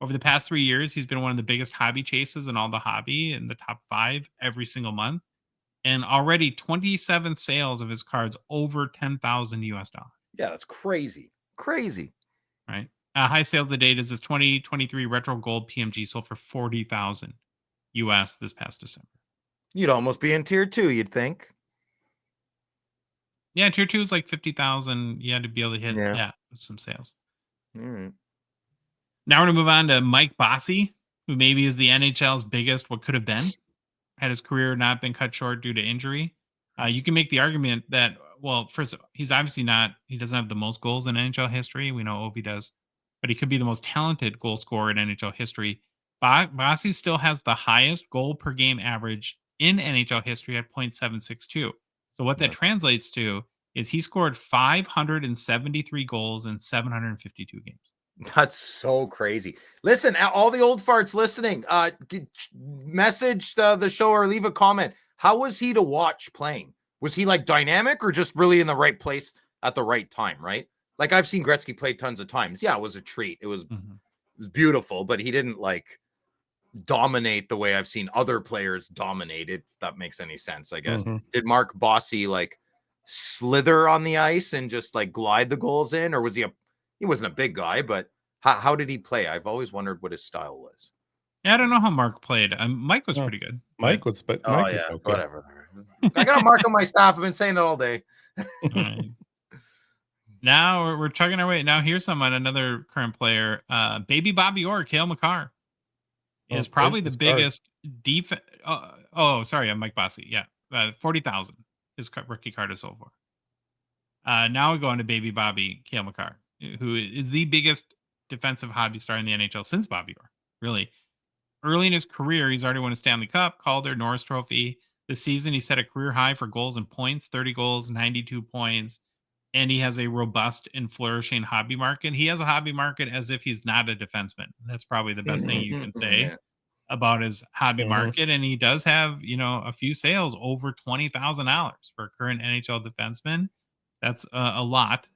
Over the past 3 years, he's been one of the biggest hobby chases in all the hobby, in the top 5 every single month. And already 27 sales of his cards over $10,000 US. Yeah, that's crazy. Crazy. Right. High sale to date is his 2023 Retro Gold PMG sold for 40,000 US this past December. You'd almost be in tier 2, you'd think. Yeah, tier 2 is like 50,000. You had to be able to hit that with some sales. Now we're going to move on to Mike Bossy, who maybe is the NHL's biggest what could have been, had his career not been cut short due to injury. You can make the argument that, well, first, he's obviously he doesn't have the most goals in NHL history. We know Ovi does, but he could be the most talented goal scorer in NHL history. Bossy still has the highest goal per game average in NHL history at .762. So what that translates to is he scored 573 goals in 752 games. That's so crazy. Listen, all the old farts listening, message the show or leave a comment. How was he to watch playing? Was he like dynamic or just really in the right place at the right time, right? Like I've seen Gretzky play tons of times. Yeah, it was a treat. It was beautiful, but he didn't like dominate the way I've seen other players dominate it, if that makes any sense, I guess. Did Mark Bossy like slither on the ice and just like glide the goals in, or was he wasn't a big guy, but how did he play? I've always wondered what his style was. Yeah, I don't know how Mark played. Mike was pretty good. Mike was, but Mike was okay. Whatever. I got a Mark on my staff. I've been saying it all day. Right. Now we're chugging our way. Now here's another current player, Baby Bobby Orr, Cale Makar. Is probably the biggest defense. Sorry, I'm Mike Bossy. Yeah, 40,000. His rookie card is sold for. Now we go into Baby Bobby, Cale Makar. who is the biggest defensive hobby star in the NHL since Bobby Orr. Really, early in his career, he's already won a Stanley Cup, Calder, Norris Trophy. This season, he set a career high for goals and points: 30 goals, 92 points. And he has a robust and flourishing hobby market. He has a hobby market as if he's not a defenseman. That's probably the best thing you can say about his hobby market. And he does have, a few sales over $20,000 for a current NHL defenseman. That's a lot.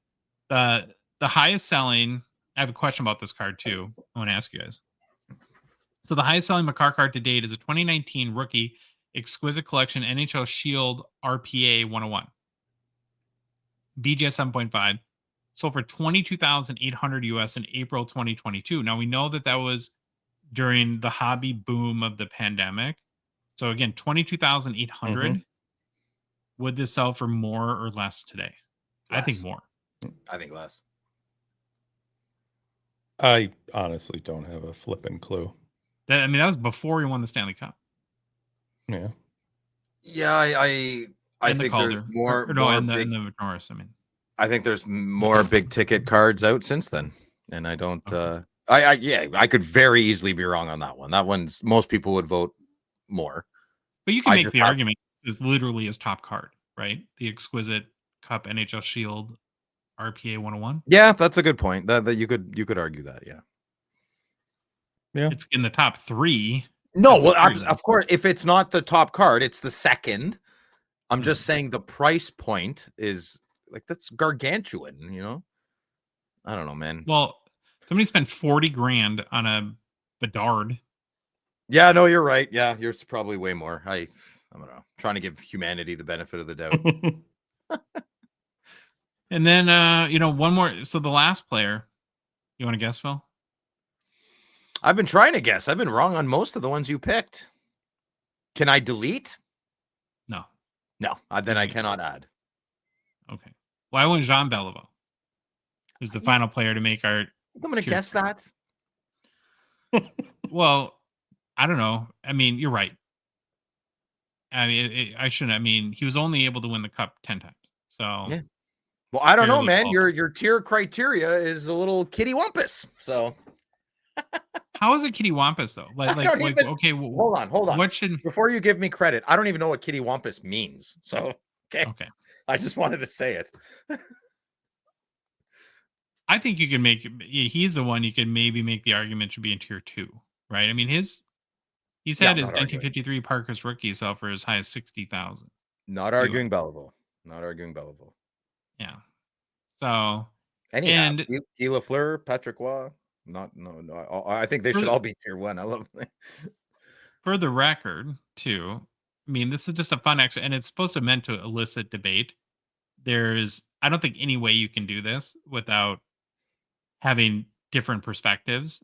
The highest selling, I have a question about this card too. I want to ask you guys. So the highest selling Makar card to date is a 2019 rookie exquisite collection NHL Shield RPA 101. BGS 7.5, sold for $22,800 US in April 2022. Now we know that was during the hobby boom of the pandemic. So again, $22,800. Would this sell for more or less today? Less. I think more. I think less. I honestly don't have a flipping clue. That was before he won the Stanley Cup. Yeah. Yeah, I think there's more. In the Norris. I think there's more big ticket cards out since then, and I don't. Okay. I could very easily be wrong on that one. That one's most people would vote more. But you can make the argument is literally his top card, right? The exquisite Cup NHL Shield RPA 101. Yeah, that's a good point. That you could argue that. Yeah. Yeah, it's in the top 3. No, well, of course, if it's not the top card, it's the second. I'm just saying the price point is that's gargantuan, I don't know, man. Well, somebody spent $40,000 on a Bedard. Yeah, no, you're right. Yeah, yours probably way more. I don't know. Trying to give humanity the benefit of the doubt. And then one more. So the last player, you want to guess, Phil? I've been trying to guess. I've been wrong on most of the ones you picked. Can I delete? No. Then I cannot add. Okay. Why wouldn't Jean Beliveau? Who's the final player to make our... I'm going to guess that. Well, I don't know. You're right. I shouldn't. He was only able to win the Cup 10 times. So... Yeah. Well, I don't know, man. Your tier criteria is a little kittywampus. So... How is it kittywampus though? Okay, hold on. What should before you give me credit? I don't even know what kittywampus means. So okay. I just wanted to say it. I think you can make. He's the one you can maybe make the argument should be in tier 2, right? He's had his 1953 Parker's rookie sell for as high as $60,000. Not arguing Beliveau. Yeah. So and Guy Lafleur, Patrick Waugh. No. I think they should all be tier 1. I love them. For the record, too, this is just a fun exercise, and it's meant to elicit debate. I don't think any way you can do this without having different perspectives,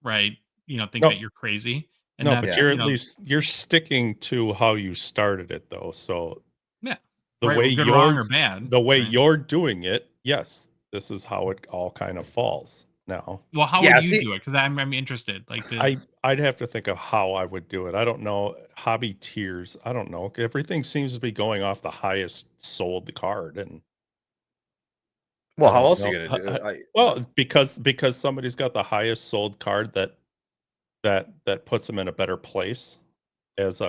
right? That you're crazy. And but you're at least you're sticking to how you started it, though. So yeah, the way you're wrong or bad, the way you're doing it, yes, this is how it all kind of falls. Now, well, how would you do it? Because I'm interested. I'd have to think of how I would do it. I don't know hobby tiers. I don't know. Everything seems to be going off the highest sold card, and well, how else are you gonna do it? Well, because somebody's got the highest sold card that puts them in a better place as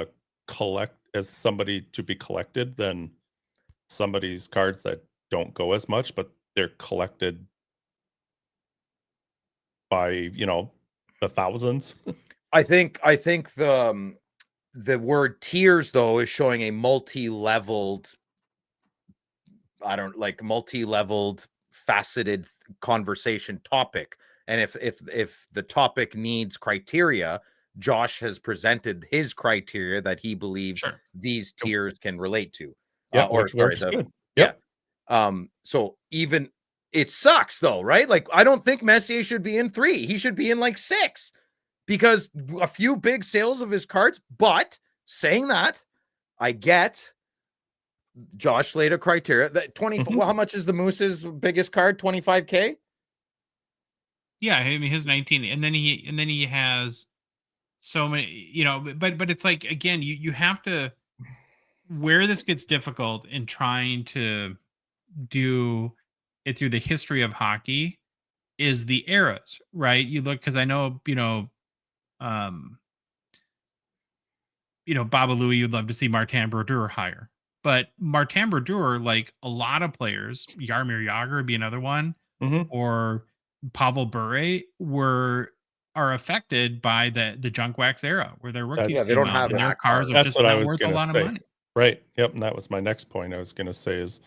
somebody to be collected than somebody's cards that don't go as much, but they're collected by the thousands. I think the word tiers though is showing a multi-leveled faceted conversation topic, and if the topic needs criteria, Josh has presented his criteria that he believes these tiers can relate to. So even it sucks though, right? I don't think Messier should be in 3. He should be in 6 because a few big sales of his cards. But saying that, I get Josh laid a criteria that 20. Well, how much is the Moose's biggest card? 25K. Yeah, his 19, and then he has so many. But it's again, you have to. Where this gets difficult in trying to do it through the history of hockey is the eras, right? You look, because I know, um, Baba Louie, you'd love to see Martin Brodeur higher. But Martin Brodeur, like a lot of players, Jaromir Jagr would be another one, Mhm. or Pavel Bure are affected by the junk wax era where their rookies Yeah, they came don't out have and their that cars card. are That's just what I not was worth a gonna lot of say. money. Right. Yep, and that was my next point I was gonna say is,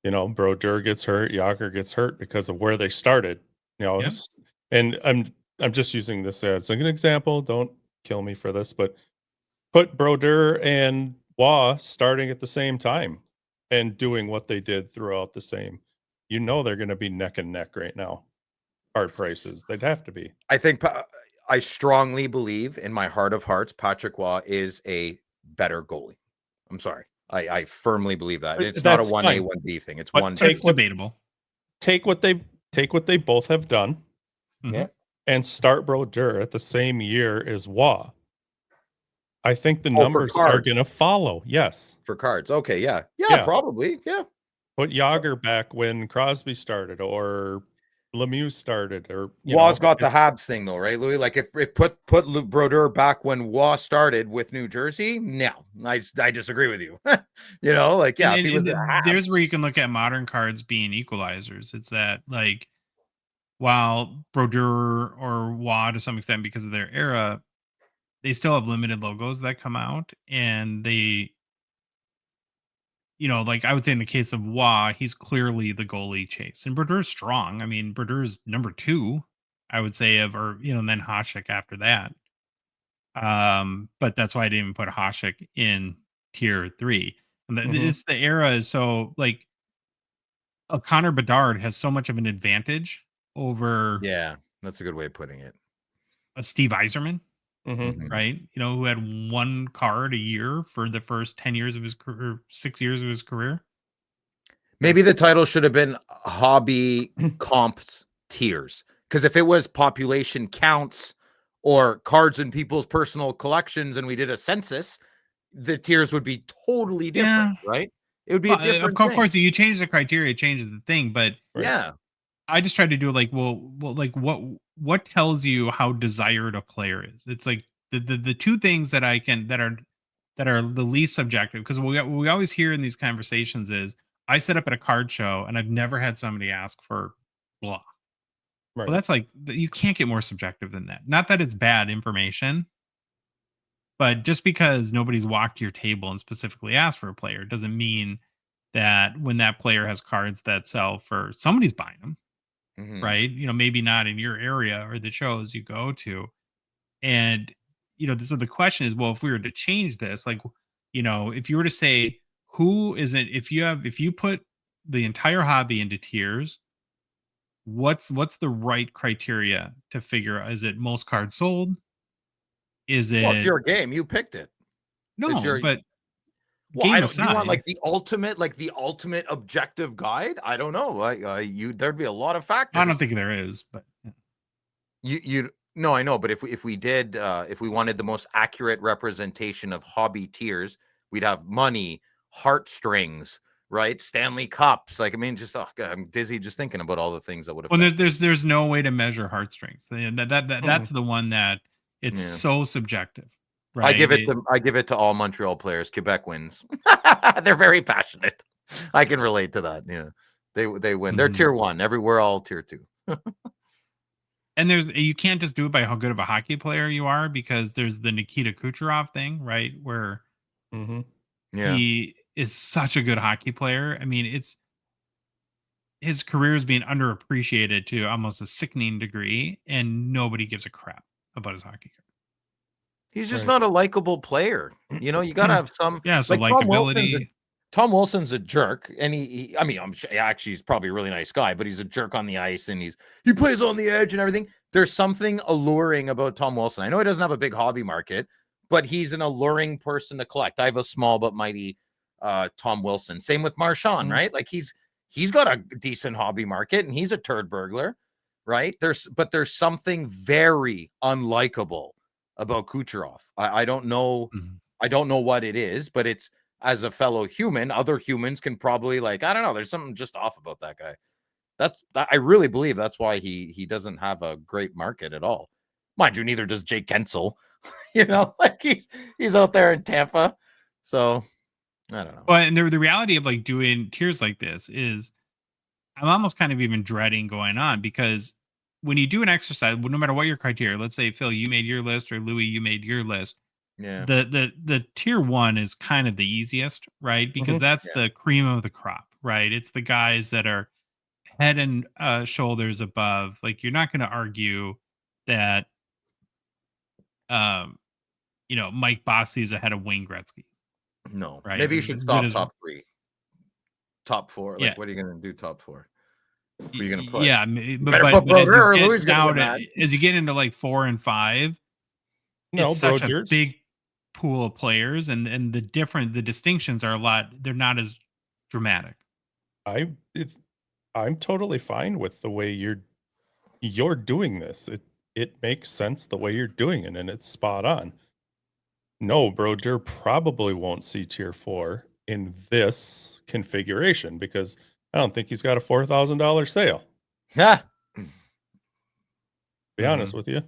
Brodeur gets hurt, Yager gets hurt because of where they started. Yep. And I'm just using this as an example. Don't kill me for this, but put Brodeur and Waugh starting at the same time and doing what they did throughout the same. They're going to be neck and neck right now. Hard prices. They'd have to be. I strongly believe in my heart of hearts, Patrick Waugh is a better goalie. I'm sorry. I firmly believe that. And it's not a 1A, 1B thing. It's But one. It's debatable. Take what they both have done. Yeah. And start Brodeur at the same year as Waugh. I think the for numbers are cards. going to follow. Yes. For cards. Okay. Yeah. Yeah. Yeah. Probably. Yeah. Put Yager back when Crosby started or Lemieux started, or Waugh's got the Habs thing though, right, Louis? Like if put Brodeur back when Waugh started with New Jersey, no, I disagree with you. Like yeah, if he was there's where you can look at modern cards being equalizers. It's that, like, while Brodeur or Waugh to some extent because of their era, they still have limited logos that come out, and they, like I would say in the case of Waugh, he's clearly the goalie chase, and Brodeur's strong. I mean, Brodeur's number 2, I would say, and then Hasek after that. But that's why I didn't even put Hasek in tier 3. And the era is so, like, a Connor Bedard has so much of an advantage over Yeah, that's a good way of putting it. a Steve Yzerman. Mhm. Right? Who had one card a year for the first 10 years of his career, 6 years of his career. Maybe the title should have been Hobby Comps Tiers. Because if it was population counts or cards in people's personal collections and we did a census, the tiers would be totally different, right? It would be a different Of thing. course, you change the criteria, it changes the thing, but Yeah. I just tried to do like, like what tells you how desired a player is? It's like the two things that that are the least subjective, because we always hear in these conversations is, I set up at a card show and I've never had somebody ask for blah. Right. Well, that's like, you can't get more subjective than that. Not that it's bad information, but just because nobody's walked to your table and specifically asked for a player doesn't mean that when that player has cards that sell for, somebody's buying them, right? Maybe not in your area or the shows you go to. And, so the question is, well, if we were to change this, like, if you were to say, who is it, if you put the entire hobby into tiers, what's the right criteria to figure? Is it most cards sold? Is it, Well, it's your game. You picked it. It's no, but well, game I don't. aside, You want like the ultimate objective guide? I don't know. There'd be a lot of factors. I don't think there is, but you no, I know. But if we did, if we wanted the most accurate representation of hobby tiers, we'd have money, heartstrings, right? Stanley Cups. Like, I mean, just God, I'm dizzy just thinking about all the things that would have. Well, there's no way to measure heartstrings. That's the one that it's so subjective. Right? I give it to all Montreal players. Quebec wins. They're very passionate. I can relate to that. Yeah, they win. They're tier 1. We're all tier 2. And you can't just do it by how good of a hockey player you are, because there's the Nikita Kucherov thing, right? Where he is such a good hockey player. I mean, his career is being underappreciated to almost a sickening degree, and nobody gives a crap about his hockey career. He's just not a likable player. You gotta have some. So like likability. Tom Wilson's a jerk, and I mean, actually he's probably a really nice guy, but he's a jerk on the ice, and he plays on the edge and everything. There's something alluring about Tom Wilson. I know he doesn't have a big hobby market, but he's an alluring person to collect. I have a small but mighty Tom Wilson. Same with Marchand, right? Like he's got a decent hobby market, and he's a turd burglar, right? There's something very unlikable about Kucherov. I don't know. I don't know what it is, but it's, as a fellow human, other humans can probably, like, I don't know, there's something just off about that guy. I really believe that's why he doesn't have a great market at all. Mind you, neither does Jake Gensel. Like he's out there in Tampa. So I don't know. Well, and the reality of like doing tiers like this is I'm almost kind of even dreading going on, because when you do an exercise, no matter what your criteria, let's say Phil, you made your list, or Louis, you made your list. Yeah. The tier 1 is kind of the easiest, right? Because that's the cream of the crop, right? It's the guys that are head and shoulders above. Like, you're not going to argue that, Mike Bossy is ahead of Wayne Gretzky. No, right? Maybe you should stop Is, top 3, top 4. Like, yeah. What are you going to do top 4? Who are you going to put? Yeah, as you get into like 4 and 5, it's such a big pool of players, and the distinctions are a lot. They're not as dramatic. I'm totally fine with the way you're doing this. It makes sense the way you're doing it, and it's spot on. No, Brodeur probably won't see tier 4 in this configuration, because I don't think he's got a $4,000 sale. Yeah. Be honest with you.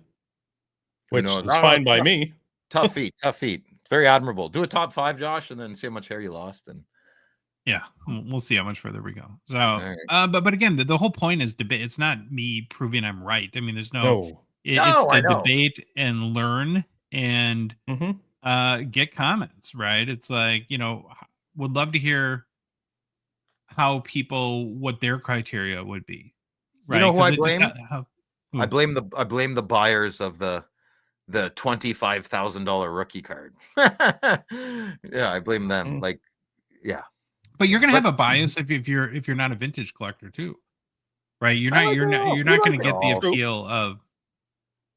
Which is fine by me. Tough feat. It's very admirable. Do a top 5, Josh, and then see how much hair you lost. And yeah, we'll see how much further we go. So, right. But again, the whole point is debate. It's not me proving I'm right. I mean, there's it's to debate and learn and get comments, right? It's like, would love to hear how what their criteria would be. Right? You know who I blame? I blame the buyers of the $25,000 rookie card. Yeah, I blame them. Like, yeah. But you're gonna have a bias if you're not a vintage collector too, right? You're not gonna get the appeal of.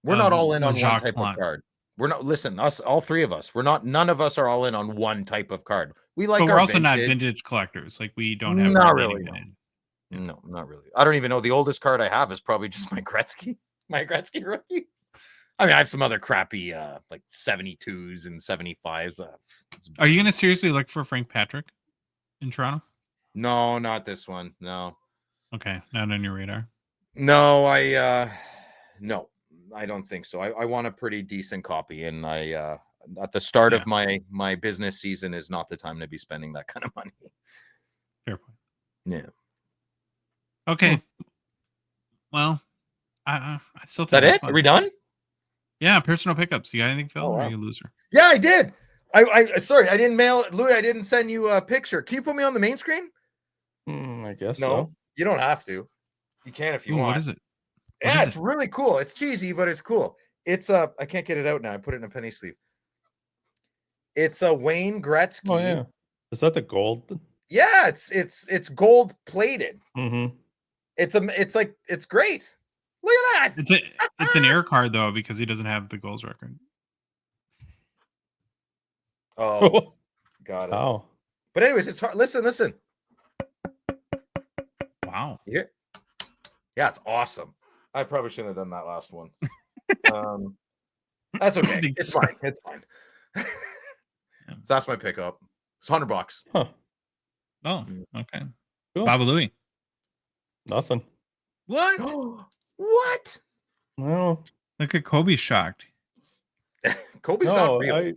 We're not all in on one type of card. We're not. Listen, us, all three of us. We're not. None of us are all in on one type of card. We like. But we're also not vintage collectors. Like, we don't have. Not really. No, not really. I don't even know. The oldest card I have is probably just my Gretzky rookie. I mean, I have some other crappy like 72s and 75s. But are you gonna seriously look for Frank Patrick in Toronto? No, not this one. No. Okay, not on your radar. No, no, I don't think so. I want a pretty decent copy, and I at the start of my business season is not the time to be spending that kind of money. Fair point. Yeah. Okay. Well, I still think that it. fun. Are we done? Yeah, personal pickups. You got anything, Phil? Oh, wow. Or are you a loser? Yeah, I did. I sorry, I didn't mail it, Louis. I didn't send you a picture. Can you put me on the main screen? I guess no. So. You don't have to. You can if you want. What is it? It's really cool. It's cheesy, but it's cool. It's I can't get it out now. I put it in a penny sleeve. It's a Wayne Gretzky. Oh yeah. Is that the gold? Yeah, it's gold plated. Mm-hmm. It's great. Look at that. It's an air card though, because he doesn't have the goals record. Oh, got it. Oh. But anyways, it's hard. Listen. Wow. Yeah, it's awesome. I probably shouldn't have done that last one. That's okay. It's fine. It's fine. So that's my pickup. It's $100. Huh. Oh, okay. Cool. Baba Louie. Nothing. What? What? No. Look at Kobe shocked. Kobe's not real.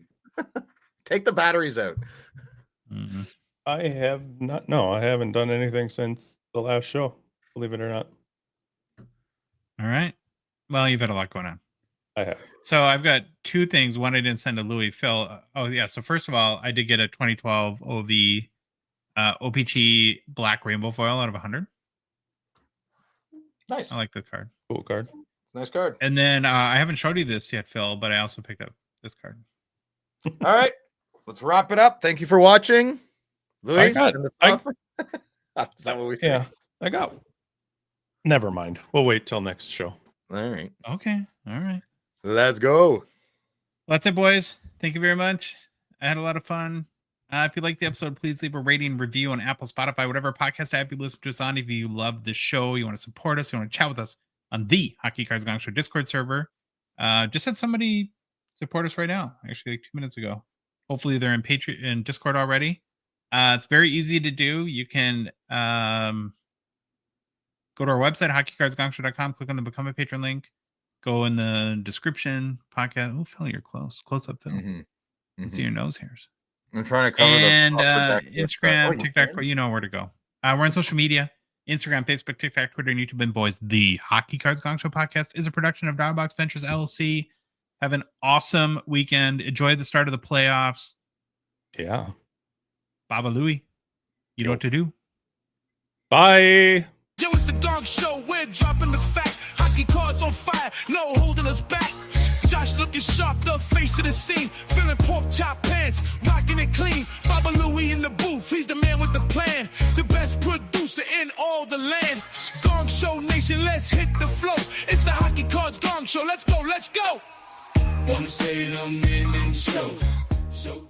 Take the batteries out. Mm-hmm. I have not. No, I haven't done anything since the last show. Believe it or not. All right. Well, you've had a lot going on. I have. So I've got two things. One, I didn't send to Louis. Phil. So first of all, I did get a 2012 OV O-Pee-Chee black rainbow foil out of 100. Nice. I like the card. Cool card. Nice card. And then I haven't showed you this yet, Phil, but I also picked up this card. All right. Let's wrap it up. Thank you for watching. Louis, is that what we say? Yeah, I got. Never mind. We'll wait till next show. All right. Okay. All right. Let's go. That's it, boys. Thank you very much. I had a lot of fun. If you liked the episode, please leave a rating, review on Apple, Spotify, whatever podcast app you listen to us on. If you love the show, you want to support us, you want to chat with us on the Hockey Cards Gongshow Discord server. Just had somebody support us right now, actually like 2 minutes ago. Hopefully they're in Patreon and Discord already. It's very easy to do. You can Go to our website, hockeycardsgongshow.com. Click on the Become a Patron link. Go in the description. Podcast. Oh, Phil, you're close. Close up, Phil. Let's see your nose hairs. I'm trying to cover and Upper Deck Instagram, TikTok, you know where to go. We're on social media. Instagram, Facebook, TikTok, Twitter, and YouTube. And boys, the Hockey Cards Gong Show podcast is a production of Dialbox Ventures LLC. Have an awesome weekend. Enjoy the start of the playoffs. Yeah. Baba Louie, you know what to do. Bye. Yo, it's the Gong Show. We're dropping the facts. Hockey cards on fire. No holding us back. Josh looking sharp, the face of the scene. Feeling pork chop pants, rocking it clean. Baba Louie in the booth, he's the man with the plan. The best producer in all the land. Gong Show Nation, let's hit the flow. It's the Hockey Cards Gong Show. Let's go, let's go. Wanna say it on show.